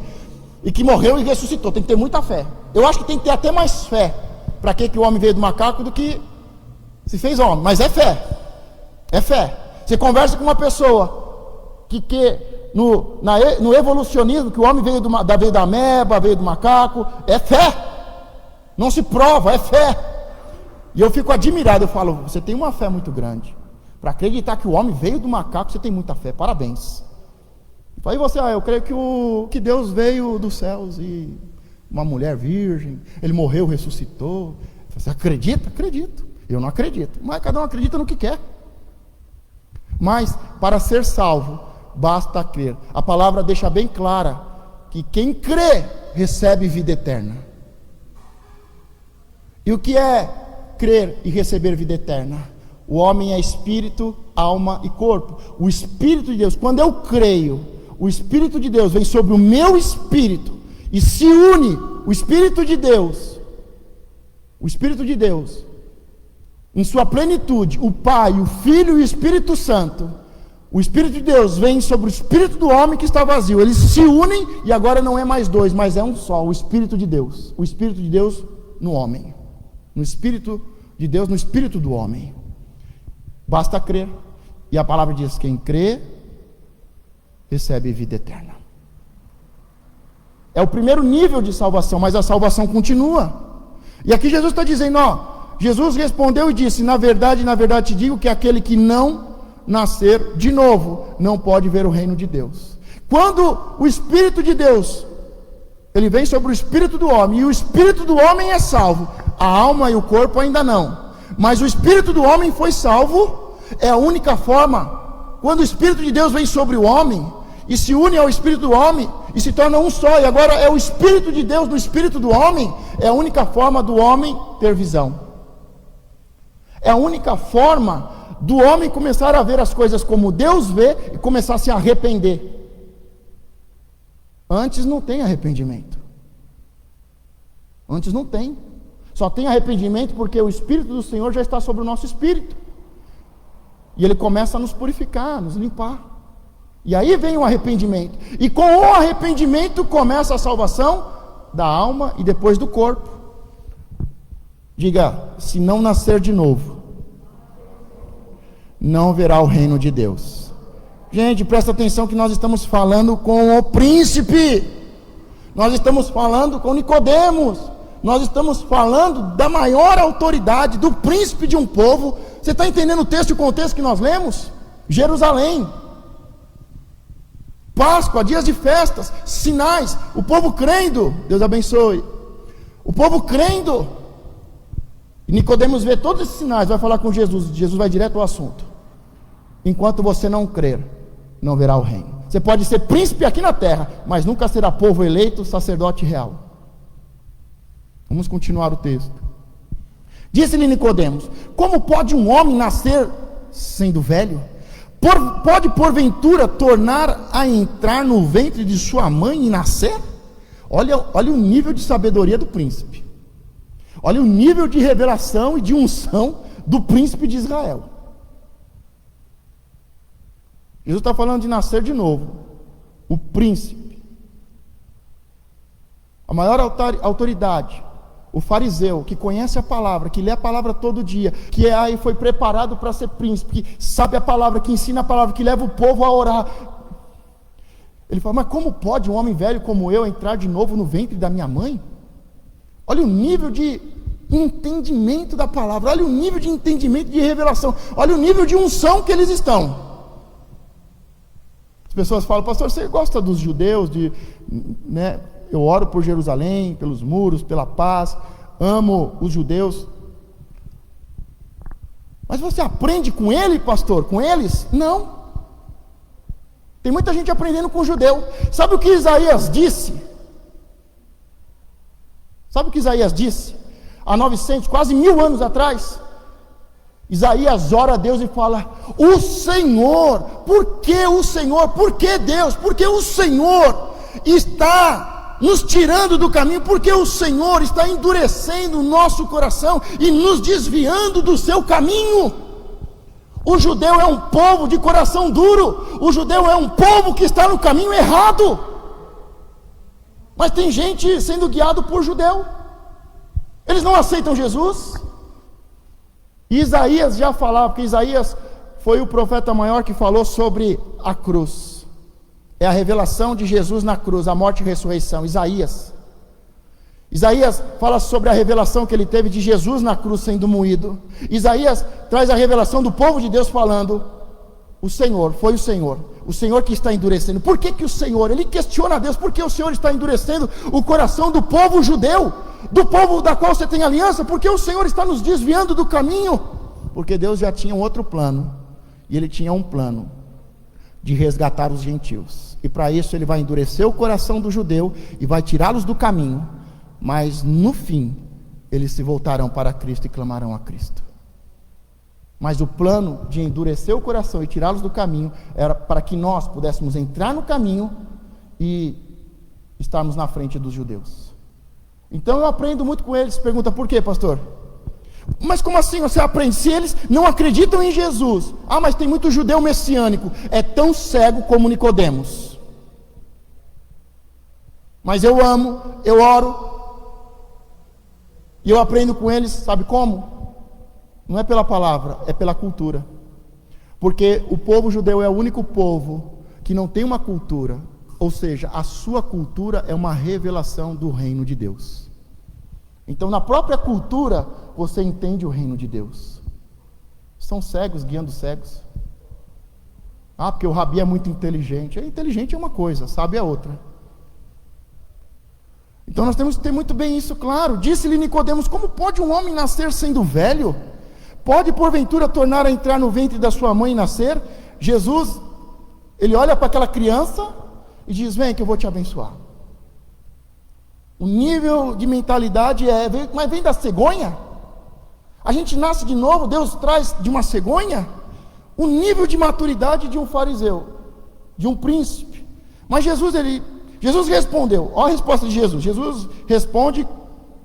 e que morreu e ressuscitou. Tem que ter muita fé. Eu acho que tem que ter até mais fé para que o homem veio do macaco do que se fez homem. Mas é fé. É fé. Você conversa com uma pessoa que no evolucionismo, que o homem veio da ameba, veio do macaco, é fé. Não se prova, é fé. E eu fico admirado, eu falo: você tem uma fé muito grande para acreditar que o homem veio do macaco. Você tem muita fé, parabéns. Aí você: eu creio que Deus veio dos céus e uma mulher virgem, ele morreu, ressuscitou. Você acredita? Acredito. Eu não acredito, mas cada um acredita no que quer. Mas para ser salvo, basta crer. A palavra deixa bem clara que quem crê recebe vida eterna. E o que é crer e receber vida eterna? O homem é espírito, alma e corpo. O Espírito de Deus, quando eu creio, o Espírito de Deus vem sobre o meu espírito e se une. O Espírito de Deus, em sua plenitude, o Pai, o Filho e o Espírito Santo. O Espírito de Deus vem sobre o espírito do homem que está vazio. Eles se unem e agora não é mais dois, mas é um só. O Espírito de Deus. O Espírito de Deus no homem. No Espírito de Deus, no espírito do homem. Basta crer. E a palavra diz: quem crê, recebe vida eterna. É o primeiro nível de salvação, mas a salvação continua. E aqui Jesus está dizendo, Jesus respondeu e disse, na verdade te digo que aquele que não nascer de novo, não pode ver o reino de Deus. Quando o Espírito de Deus, ele vem sobre o Espírito do homem, e o Espírito do homem é salvo, a alma e o corpo ainda não, mas o Espírito do homem foi salvo, é a única forma, quando o Espírito de Deus vem sobre o homem, e se une ao Espírito do homem, e se torna um só, e agora é o Espírito de Deus no Espírito do homem, é a única forma do homem ter visão, é a única forma do homem começar a ver as coisas como Deus vê, e começar a se arrepender. Antes não tem arrependimento, antes não tem, só tem arrependimento porque o Espírito do Senhor já está sobre o nosso espírito, e Ele começa a nos purificar, nos limpar, e aí vem o arrependimento, e com o arrependimento começa a salvação da alma e depois do corpo. Diga, se não nascer de novo, não verá o reino de Deus. Gente, presta atenção que nós estamos falando com o príncipe, nós estamos falando com Nicodemos, nós estamos falando da maior autoridade, do príncipe de um povo. Você está entendendo o texto e o contexto que nós lemos? Jerusalém, Páscoa, dias de festas, sinais, o povo crendo, Deus abençoe, o povo crendo, e Nicodemos vê todos esses sinais, vai falar com Jesus, Jesus vai direto ao assunto, enquanto você não crer, não verá o reino. Você pode ser príncipe aqui na terra, mas nunca será povo eleito, sacerdote real. Vamos continuar o texto. Disse-lhe Nicodemos, como pode um homem nascer sendo velho? Pode porventura tornar a entrar no ventre de sua mãe e nascer? Olha o nível de sabedoria do príncipe, olha o nível de revelação e de unção do príncipe de Israel. Jesus está falando de nascer de novo. O príncipe, a maior autoridade, o fariseu, que conhece a palavra, que lê a palavra todo dia, que aí foi preparado para ser príncipe, que sabe a palavra, que ensina a palavra, que leva o povo a orar. Ele fala, mas como pode um homem velho como eu entrar de novo no ventre da minha mãe? Olha o nível de entendimento da palavra, olha o nível de entendimento de revelação, olha o nível de unção que eles estão. As pessoas falam, pastor, você gosta dos judeus, né? Eu oro por Jerusalém, pelos muros, pela paz, amo os judeus. Mas você aprende com ele, pastor? Com eles? Não. Tem muita gente aprendendo com o judeu. Sabe o que Isaías disse? Sabe o que Isaías disse? Há 900, quase 1000 anos atrás. Isaías ora a Deus e fala, o Senhor, por que o Senhor? Por que Deus? Porque o Senhor está nos tirando do caminho, porque o Senhor está endurecendo o nosso coração e nos desviando do seu caminho. O judeu é um povo de coração duro, o judeu é um povo que está no caminho errado, mas tem gente sendo guiado por judeu, eles não aceitam Jesus. E Isaías já falava, porque Isaías foi o profeta maior que falou sobre a cruz, é a revelação de Jesus na cruz, a morte e ressurreição. Isaías fala sobre a revelação que ele teve de Jesus na cruz sendo moído. Isaías traz a revelação do povo de Deus falando, o Senhor, foi o Senhor que está endurecendo. Por que o Senhor? Ele questiona a Deus, por que o Senhor está endurecendo o coração do povo judeu, do povo da qual você tem aliança? Porque o Senhor está nos desviando do caminho? Porque Deus já tinha um outro plano, e Ele tinha um plano de resgatar os gentios, e para isso Ele vai endurecer o coração do judeu, e vai tirá-los do caminho, mas no fim, eles se voltarão para Cristo e clamarão a Cristo. Mas o plano de endurecer o coração e tirá-los do caminho, era para que nós pudéssemos entrar no caminho, e estarmos na frente dos judeus. Então eu aprendo muito com eles. Pergunta, por quê, pastor? Mas como assim você aprende? Se eles não acreditam em Jesus, mas tem muito judeu messiânico, é tão cego como Nicodemos. Mas eu amo, eu oro, e eu aprendo com eles, sabe como? Não é pela palavra, é pela cultura. Porque o povo judeu é o único povo que não tem uma cultura, ou seja, a sua cultura é uma revelação do reino de Deus. Então, na própria cultura, você entende o reino de Deus. São cegos guiando cegos. Ah, porque o rabi é muito inteligente. Inteligente é uma coisa, sábio é outra. Então nós temos que ter muito bem isso claro. Disse-lhe Nicodemos: como pode um homem nascer sendo velho? Pode porventura tornar a entrar no ventre da sua mãe e nascer? Jesus, ele olha para aquela criança e diz: vem que eu vou te abençoar. O nível de mentalidade mas vem da cegonha? A gente nasce de novo, Deus traz de uma cegonha? O nível de maturidade de um fariseu, de um príncipe. Mas Jesus respondeu, olha a resposta de Jesus. Jesus responde,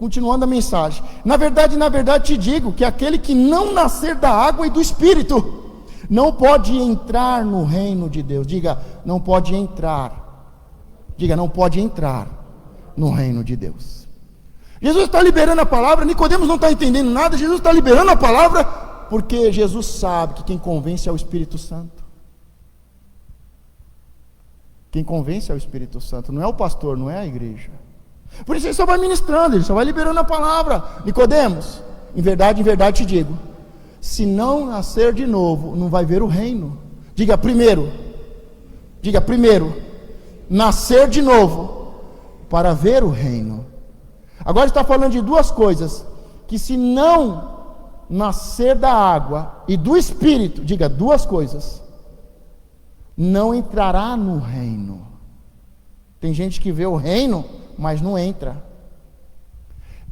continuando a mensagem: na verdade te digo, que aquele que não nascer da água e do Espírito, não pode entrar no reino de Deus. Diga, não pode entrar. Diga, não pode entrar no reino de Deus. Jesus está liberando a palavra, Nicodemos não está entendendo nada, Jesus está liberando a palavra, porque Jesus sabe que quem convence é o Espírito Santo. Quem convence é o Espírito Santo, não é o pastor, não é a igreja. Por isso ele só vai ministrando, ele só vai liberando a palavra. Nicodemos, em verdade te digo, se não nascer de novo, não vai ver o reino. Diga primeiro, nascer de novo, para ver o reino. Agora está falando de duas coisas, que se não nascer da água e do Espírito, diga duas coisas, não entrará no reino. Tem gente que vê o reino, mas não entra.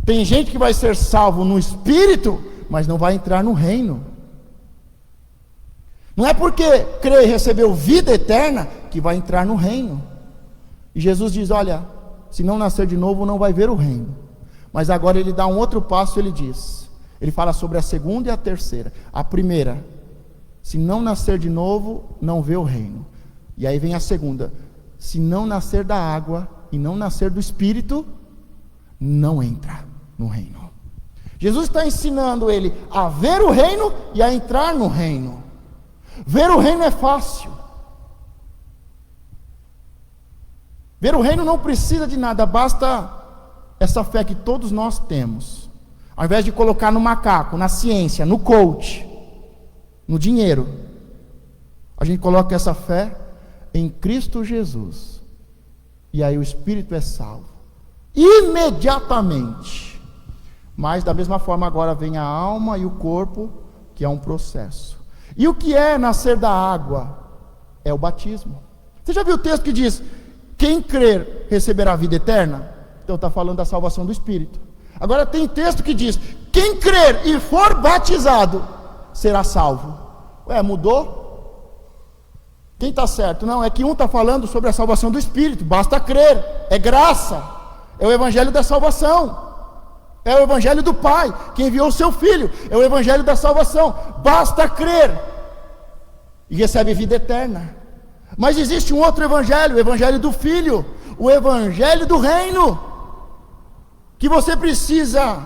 Tem gente que vai ser salvo no Espírito, mas não vai entrar no reino. Não é porque crê e recebeu vida eterna que vai entrar no reino. E Jesus diz: olha, se não nascer de novo, não vai ver o reino. Mas agora ele dá um outro passo, ele fala sobre a segunda e a terceira. A primeira: se não nascer de novo, não vê o reino. E aí vem a segunda: se não nascer da água e não nascer do Espírito, não entra no reino. Jesus está ensinando ele a ver o reino e a entrar no reino. Ver o reino é fácil. Ver o reino não precisa de nada, basta essa fé que todos nós temos. Ao invés de colocar no macaco, na ciência, no coach, no dinheiro, a gente coloca essa fé em Cristo Jesus. E aí o espírito é salvo imediatamente. Mas da mesma forma agora vem a alma e o corpo, que é um processo. E o que é nascer da água? É o batismo. Você já viu o texto que diz: quem crer receberá a vida eterna? Então está falando da salvação do Espírito. Agora tem texto que diz: quem crer e for batizado será salvo. Ué, mudou? Quem está certo? Não, é que um está falando sobre a salvação do Espírito. Basta crer, é graça, é o evangelho da salvação, é o evangelho do Pai que enviou o seu Filho, é o evangelho da salvação. Basta crer e recebe vida eterna. Mas existe um outro evangelho, o evangelho do Filho, o evangelho do reino, que você precisa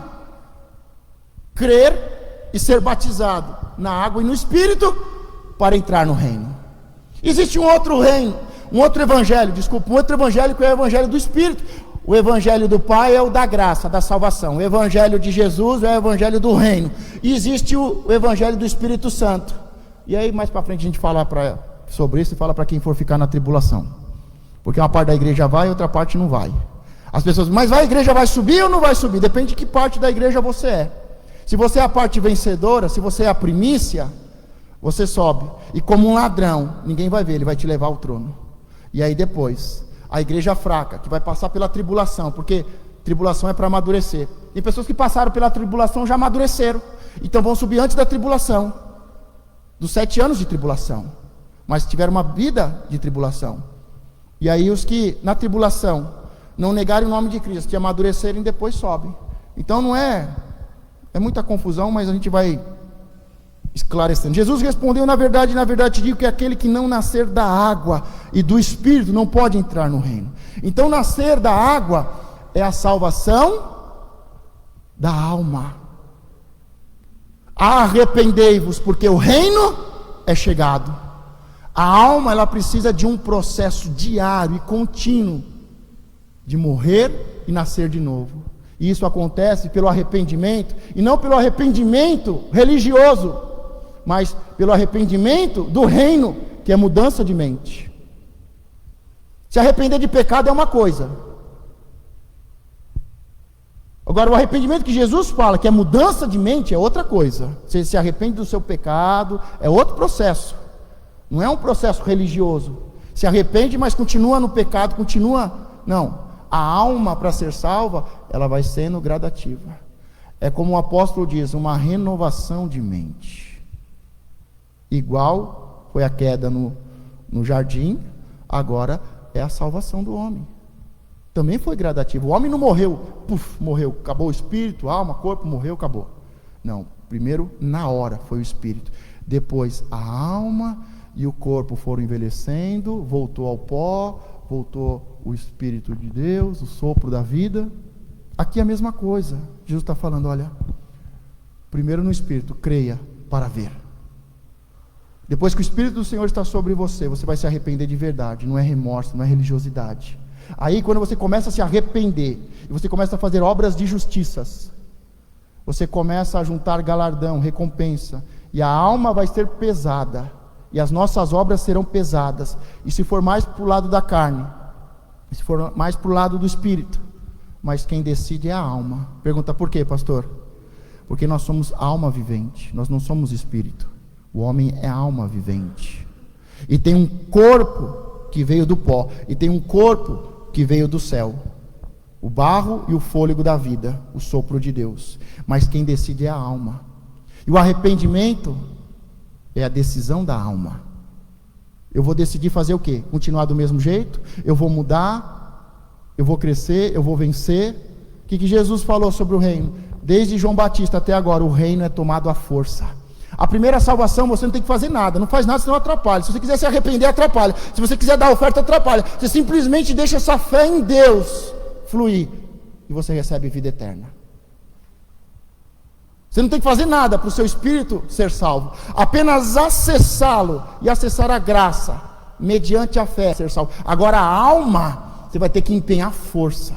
crer e ser batizado na água e no Espírito para entrar no reino. Existe um outro reino, um outro evangelho que é o evangelho do Espírito. O evangelho do Pai é o da graça, da salvação. O evangelho de Jesus é o evangelho do reino. E existe o evangelho do Espírito Santo. E aí mais para frente a gente fala sobre isso e fala para quem for ficar na tribulação. Porque uma parte da igreja vai e outra parte não vai. As pessoas, mas a igreja vai subir ou não vai subir? Depende de que parte da igreja você é. Se você é a parte vencedora, se você é a primícia, você sobe. E como um ladrão, ninguém vai ver, ele vai te levar ao trono. E aí depois, a igreja fraca, que vai passar pela tribulação, porque tribulação é para amadurecer. Tem pessoas que passaram pela tribulação já amadureceram, então vão subir antes da tribulação, dos 7 anos de tribulação, mas tiveram uma vida de tribulação. E aí os que na tribulação não negarem o nome de Cristo, que amadurecerem, depois sobem. Então não é muita confusão, mas a gente vai esclarecendo. Jesus respondeu: na verdade te digo, que aquele que não nascer da água e do Espírito não pode entrar no reino. Então nascer da água é a salvação da alma. Arrependei-vos, porque o reino é chegado. A alma, ela precisa de um processo diário e contínuo de morrer e nascer de novo. E isso acontece pelo arrependimento, e não pelo arrependimento religioso, mas pelo arrependimento do reino, que é mudança de mente. Se arrepender de pecado é uma coisa. Agora, o arrependimento que Jesus fala, que é mudança de mente, é outra coisa. Você se arrepende do seu pecado, é outro processo. Não é um processo religioso. Se arrepende, mas continua no pecado, continua... Não. A alma, para ser salva, ela vai sendo gradativa. É como o apóstolo diz, uma renovação de mente. Igual foi a queda no jardim, agora é a salvação do homem. Também foi gradativo. O homem não morreu, morreu, acabou o espírito, alma, corpo, morreu, acabou. Não, primeiro na hora foi o espírito. Depois a alma e o corpo foram envelhecendo, voltou ao pó, voltou o Espírito de Deus, o sopro da vida. Aqui é a mesma coisa. Jesus está falando, olha, primeiro no Espírito, creia para ver. Depois que o Espírito do Senhor está sobre você, você vai se arrepender de verdade, não é remorso, não é religiosidade. Aí quando você começa a se arrepender, e você começa a fazer obras de justiças, você começa a juntar galardão, recompensa, e a alma vai ser pesada, e as nossas obras serão pesadas. E se for mais para o lado da carne, se for mais para o lado do espírito, mas quem decide é a alma. Pergunta, por quê, pastor? Porque nós somos alma vivente, nós não somos espírito. O homem é alma vivente, e tem um corpo que veio do pó, e tem um corpo que veio do céu, o barro e o fôlego da vida, o sopro de Deus. Mas quem decide é a alma. E o arrependimento é a decisão da alma. Eu vou decidir fazer o quê? Continuar do mesmo jeito? Eu vou mudar? Eu vou crescer? Eu vou vencer? O que Jesus falou sobre o reino? Desde João Batista até agora, o reino é tomado à força. A primeira salvação você não tem que fazer nada, não faz nada senão atrapalha. Se você quiser se arrepender, atrapalha. Se você quiser dar oferta, atrapalha. Você simplesmente deixa essa fé em Deus fluir, e você recebe vida eterna. Você não tem que fazer nada para o seu espírito ser salvo, apenas acessá-lo e acessar a graça, mediante a fé, ser salvo. Agora a alma, você vai ter que empenhar força,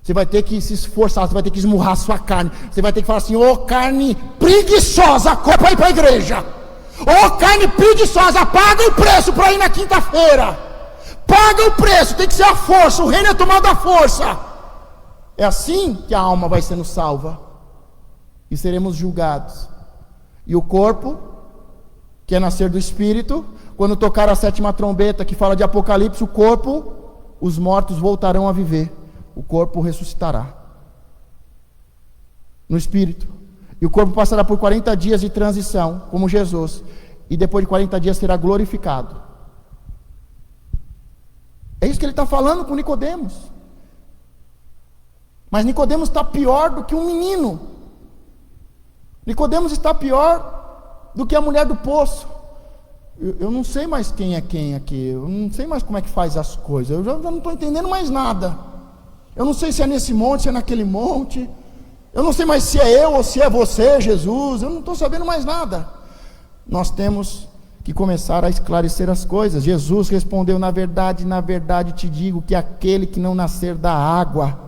você vai ter que se esforçar, você vai ter que esmurrar a sua carne, você vai ter que falar assim, ô carne preguiçosa, corre para ir para a igreja, ô carne preguiçosa, paga o preço para ir na quinta-feira, paga o preço, tem que ser a força, o reino é tomado à força. É assim que a alma vai sendo salva, e seremos julgados. E o corpo, que é nascer do Espírito, quando tocar a 7ª trombeta, que fala de Apocalipse, o corpo, os mortos voltarão a viver, o corpo ressuscitará no Espírito, e o corpo passará por 40 dias de transição, como Jesus, e depois de 40 dias será glorificado. É isso que ele está falando com Nicodemos. Mas Nicodemos está pior do que um menino. Nicodemos está pior do que a mulher do poço. Eu não sei mais quem é quem aqui. Eu não sei mais como é que faz as coisas. Eu já não estou entendendo mais nada. Eu não sei se é nesse monte, se é naquele monte. Eu não sei mais se é eu ou se é você, Jesus. Eu não estou sabendo mais nada. Nós temos que começar a esclarecer as coisas. Jesus respondeu, na verdade te digo que aquele que não nascer da água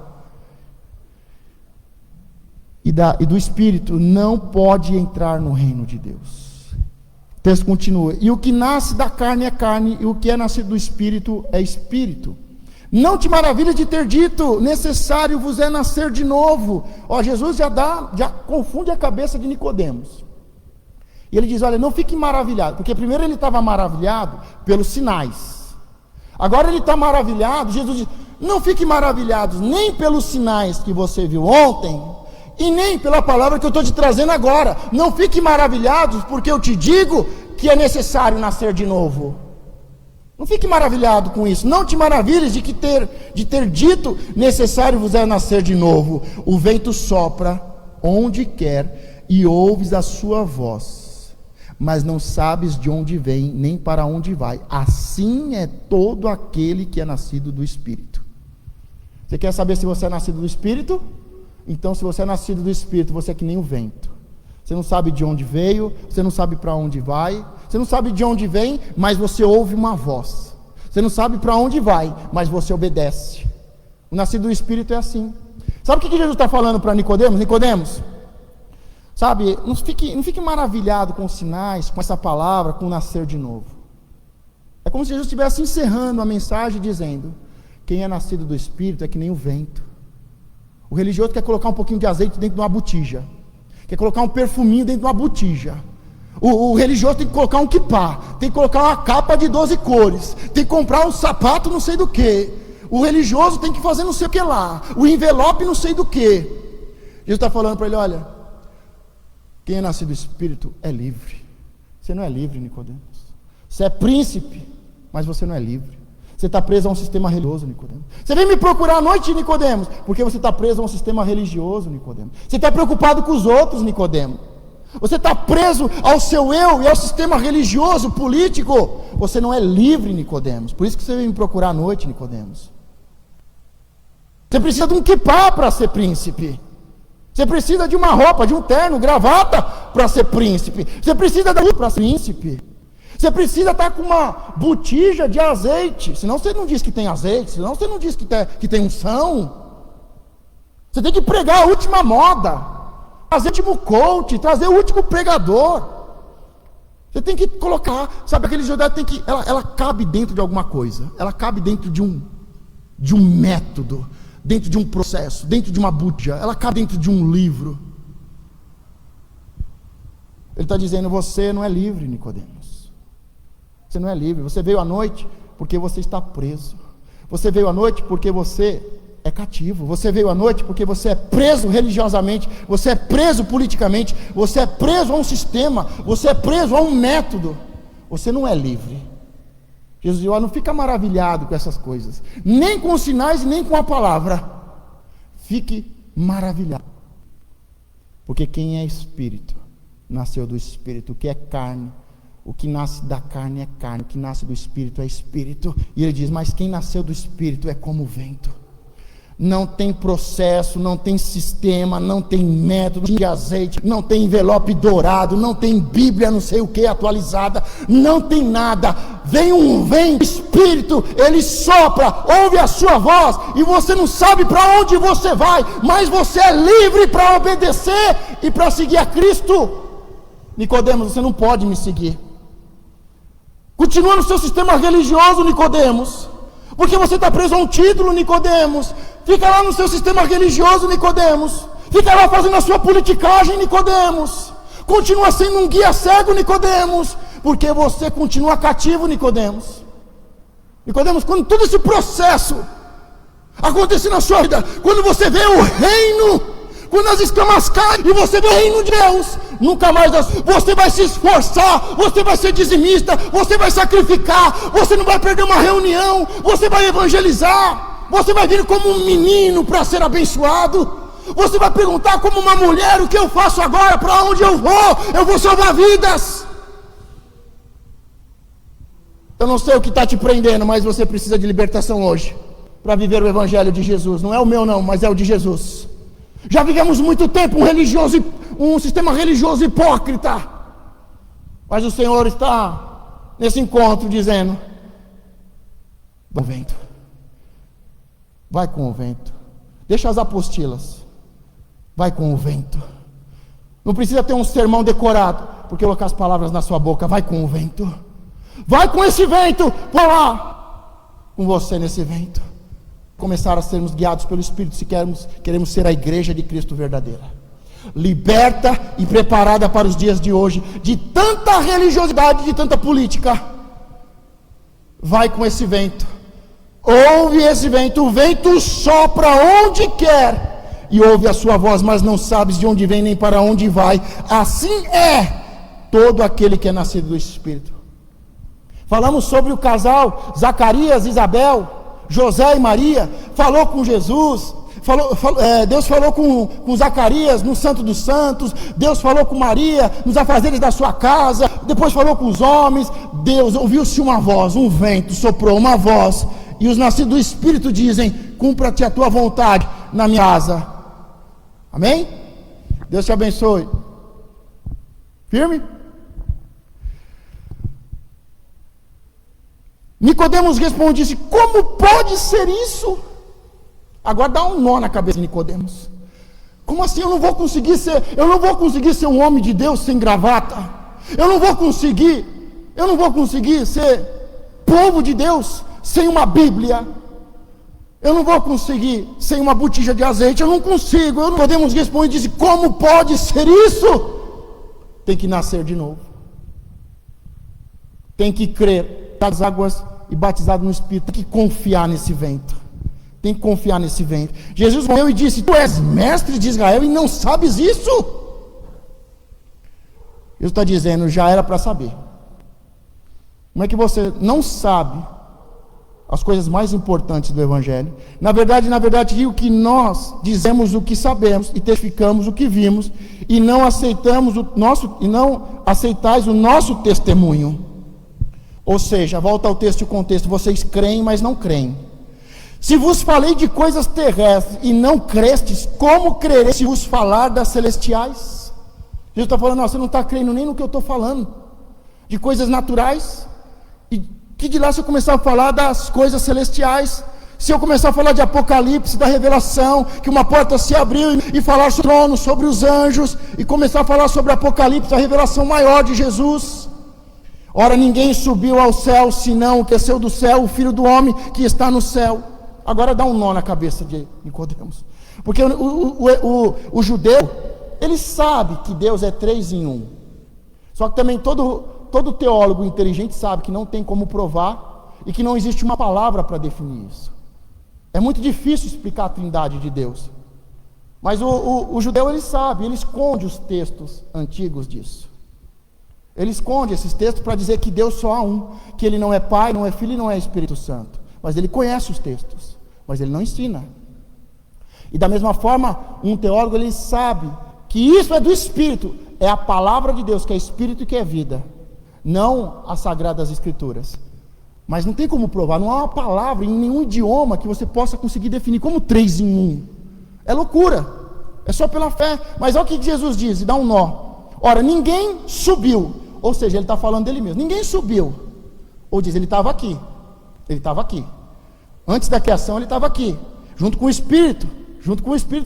e do Espírito não pode entrar no reino de Deus. O texto continua, e o que nasce da carne é carne, e o que é nascido do Espírito é Espírito. Não te maravilhes de ter dito, necessário vos é nascer de novo. Jesus já confunde a cabeça de Nicodemos. E ele diz, olha, não fique maravilhado, porque primeiro ele estava maravilhado pelos sinais. Agora ele está maravilhado, Jesus diz, não fique maravilhados nem pelos sinais que você viu ontem, e nem pela palavra que eu estou te trazendo agora. Não fique maravilhados, porque eu te digo que é necessário nascer de novo. Não fique maravilhado com isso. Não te maravilhes de ter dito, necessário vos é nascer de novo. O vento sopra onde quer, e ouves a sua voz, mas não sabes de onde vem, nem para onde vai. Assim é todo aquele que é nascido do Espírito. Você quer saber se você é nascido do Espírito? Então, se você é nascido do Espírito, você é que nem o vento. Você não sabe de onde veio, você não sabe para onde vai, você não sabe de onde vem, mas você ouve uma voz. Você não sabe para onde vai, mas você obedece. O nascido do Espírito é assim. Sabe o que Jesus está falando para Nicodemos? Nicodemos, sabe, não fique maravilhado com os sinais, com essa palavra, com o nascer de novo. É como se Jesus estivesse encerrando a mensagem dizendo: quem é nascido do Espírito é que nem o vento. O religioso quer colocar um pouquinho de azeite dentro de uma botija, quer colocar um perfuminho dentro de uma botija. O religioso tem que colocar um kippá, tem que colocar uma capa de 12 cores, tem que comprar um sapato não sei do que. O religioso tem que fazer não sei o que lá, o envelope não sei do que. Jesus está falando para ele: olha, quem é nascido do Espírito é livre. Você não é livre, Nicodemos. Você é príncipe, mas você não é livre. Você está preso a um sistema religioso, Nicodemos. Você vem me procurar à noite, Nicodemos, porque você está preso a um sistema religioso, Nicodemos. Você está preocupado com os outros, Nicodemos. Você está preso ao seu eu e ao sistema religioso, político. Você não é livre, Nicodemos. Por isso que você vem me procurar à noite, Nicodemos. Você precisa de um kippá para ser príncipe. Você precisa de uma roupa, de um terno, gravata para ser príncipe. Você precisa de para ser príncipe. Você precisa estar com uma botija de azeite. Senão você não diz que tem azeite. Senão você não diz que tem unção. Você tem que pregar a última moda. Trazer o último coach, trazer o último pregador. Você tem que colocar, sabe, aquele religiosidade tem que, ela cabe dentro de alguma coisa. Ela cabe dentro de um método, dentro de um processo, dentro de uma búdia. Ela cabe dentro de um livro. Ele está dizendo: você não é livre, Nicodemos. Você não é livre. Você veio à noite porque você está preso. Você veio à noite porque você é cativo. Você veio à noite porque você é preso religiosamente, você é preso politicamente, você é preso a um sistema, você é preso a um método. Você não é livre. Jesus diz: não fica maravilhado com essas coisas, nem com os sinais, nem com a palavra. Fique maravilhado, porque quem é espírito, nasceu do Espírito. O que é carne, o que nasce da carne é carne, o que nasce do Espírito é Espírito. E ele diz: mas quem nasceu do Espírito é como o vento. Não tem processo, não tem sistema, não tem método de azeite, não tem envelope dourado, não tem Bíblia não sei o que atualizada, não tem nada. Vem o Espírito, ele sopra, ouve a sua voz, e você não sabe para onde você vai, mas você é livre para obedecer e para seguir a Cristo. Nicodemos, você não pode me seguir. Continua no seu sistema religioso, Nicodemos, porque você está preso a um título, Nicodemos. Fica lá no seu sistema religioso, Nicodemos. Fica lá fazendo a sua politicagem, Nicodemos. Continua sendo um guia cego, Nicodemos, porque você continua cativo, Nicodemos. Nicodemos, quando todo esse processo acontecer na sua vida, quando você vê o reino, quando as escamas caem e você vê o reino de Deus, nunca mais você vai se esforçar, você vai ser dizimista, você vai sacrificar, você não vai perder uma reunião, você vai evangelizar, você vai vir como um menino para ser abençoado, você vai perguntar como uma mulher: o que eu faço agora, para onde eu vou salvar vidas. Eu não sei o que está te prendendo, mas você precisa de libertação hoje, para viver o evangelho de Jesus. Não é o meu não, mas é o de Jesus. Já vivemos muito tempo um sistema religioso hipócrita, mas o Senhor está nesse encontro dizendo: vai com o vento, vai com o vento, deixa as apostilas, vai com o vento. Não precisa ter um sermão decorado, porque colocar as palavras na sua boca. Vai com o vento, vai com esse vento, vou lá com você nesse vento. Começar a sermos guiados pelo Espírito, se queremos ser a igreja de Cristo verdadeira, liberta e preparada para os dias de hoje, de tanta religiosidade, de tanta política. Vai com esse vento, ouve esse vento. O vento sopra onde quer e ouve a sua voz, mas não sabes de onde vem nem para onde vai. Assim é todo aquele que é nascido do Espírito. Falamos sobre o casal Zacarias e Isabel, José e Maria. Falou com Jesus, Deus falou com Zacarias no Santo dos Santos, Deus falou com Maria nos afazeres da sua casa, depois falou com os homens. Deus, ouviu-se uma voz, um vento soprou uma voz, e os nascidos do Espírito dizem: cumpra-te a tua vontade na minha casa. Amém? Deus te abençoe. Firme? Nicodemos respondeu: como pode ser isso? Agora dá um nó na cabeça de Nicodemos. Como assim eu não vou conseguir ser um homem de Deus sem gravata? Eu não vou conseguir ser povo de Deus sem uma Bíblia. Eu não vou conseguir sem uma botija de azeite. Eu não consigo. Eu não podemos responder e dizer, como pode ser isso? Tem que nascer de novo. Tem que crer nas águas e batizado no Espírito. Tem que confiar nesse vento. Tem que confiar nesse vento. Jesus morreu e disse, tu és mestre de Israel e não sabes isso? Jesus está dizendo, já era para saber. Como é que você não sabe as coisas mais importantes do Evangelho? Na verdade, digo que nós dizemos o que sabemos e testificamos o que vimos e não aceitais o nosso testemunho. Ou seja, volta ao texto e contexto, vocês creem, mas não creem. Se vos falei de coisas terrestres e não crestes, como crereis se vos falar das celestiais? Jesus está falando, você não está crendo nem no que eu estou falando, de coisas naturais. E que de lá se eu começar a falar das coisas celestiais? Se eu começar a falar de Apocalipse, da revelação, que uma porta se abriu e falar sobre o trono, sobre os anjos, e começar a falar sobre Apocalipse, a revelação maior de Jesus. Ora, ninguém subiu ao céu, senão o que desceu do céu, o Filho do Homem que está no céu. Agora dá um nó na cabeça de Nicodemos. Porque o judeu, ele sabe que Deus é 3 em 1. Só que também todo teólogo inteligente sabe que não tem como provar e que não existe uma palavra para definir isso. É muito difícil explicar a trindade de Deus. Mas o judeu, ele sabe, ele esconde os textos antigos disso. Ele esconde esses textos para dizer que Deus só há um, que Ele não é Pai, não é Filho e não é Espírito Santo. Mas ele conhece os textos, mas ele não ensina. E da mesma forma, um teólogo, ele sabe que isso é do Espírito, é a palavra de Deus, que é Espírito e que é vida, não as Sagradas Escrituras. Mas não tem como provar, não há uma palavra em nenhum idioma que você possa conseguir definir como 3 em 1. É loucura, é só pela fé. Mas olha o que Jesus diz, e dá um nó. Ora, ninguém subiu, ou seja, ele está falando dele mesmo, ninguém subiu. Ou diz, ele estava aqui. Antes da criação ele estava aqui, junto com o Espírito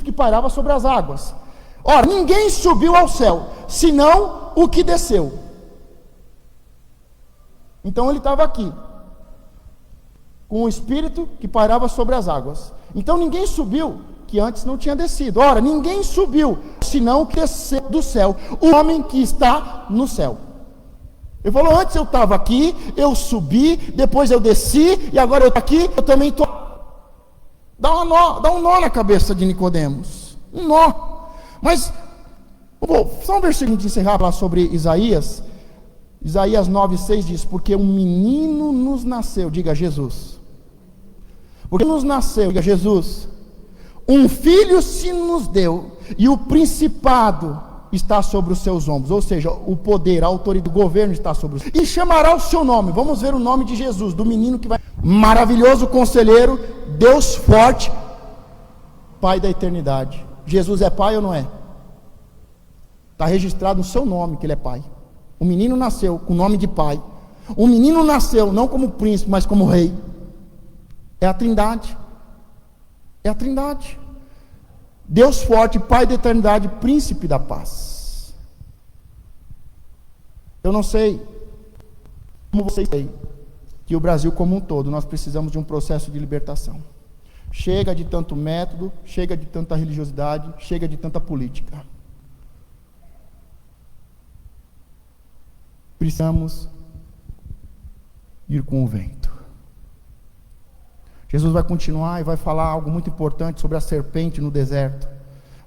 que pairava sobre as águas. Ora, ninguém subiu ao céu, senão o que desceu. Então ele estava aqui, com o Espírito que pairava sobre as águas. Então ninguém subiu, que antes não tinha descido. Ora, ninguém subiu, senão o que desceu do céu, o homem que está no céu. Ele falou, antes eu estava aqui, eu subi, depois eu desci, e agora eu estou aqui, eu também estou. Dá um nó na cabeça de Nicodemos. Um nó. Mas, só um versículo de encerrar lá sobre Isaías. Isaías 9,6 diz, porque um menino nos nasceu, diga Jesus. Porque nos nasceu, diga Jesus. Um filho se nos deu, e o principado está sobre os seus ombros, ou seja, o poder, a autoridade do governo está sobre os seus ombros. E chamará o seu nome, vamos ver o nome de Jesus, do menino que vai, maravilhoso conselheiro, Deus forte, Pai da eternidade. Jesus é pai ou não é? Está registrado no seu nome que ele é pai. O menino nasceu com o nome de pai. O menino nasceu não como príncipe, mas como rei. É a trindade. É a trindade. Deus forte, Pai da eternidade, príncipe da paz. Eu não sei como vocês veem que o Brasil como um todo, nós precisamos de um processo de libertação. Chega de tanto método, chega de tanta religiosidade, chega de tanta política. Precisamos ir com o vento. Jesus vai continuar e vai falar algo muito importante sobre a serpente no deserto.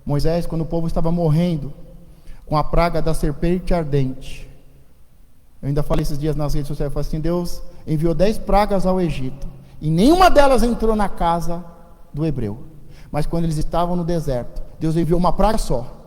Moisés, quando o povo estava morrendo com a praga da serpente ardente, eu ainda falei esses dias nas redes sociais, eu falei assim, Deus enviou 10 pragas ao Egito, e nenhuma delas entrou na casa do hebreu. Mas quando eles estavam no deserto, Deus enviou uma praga só,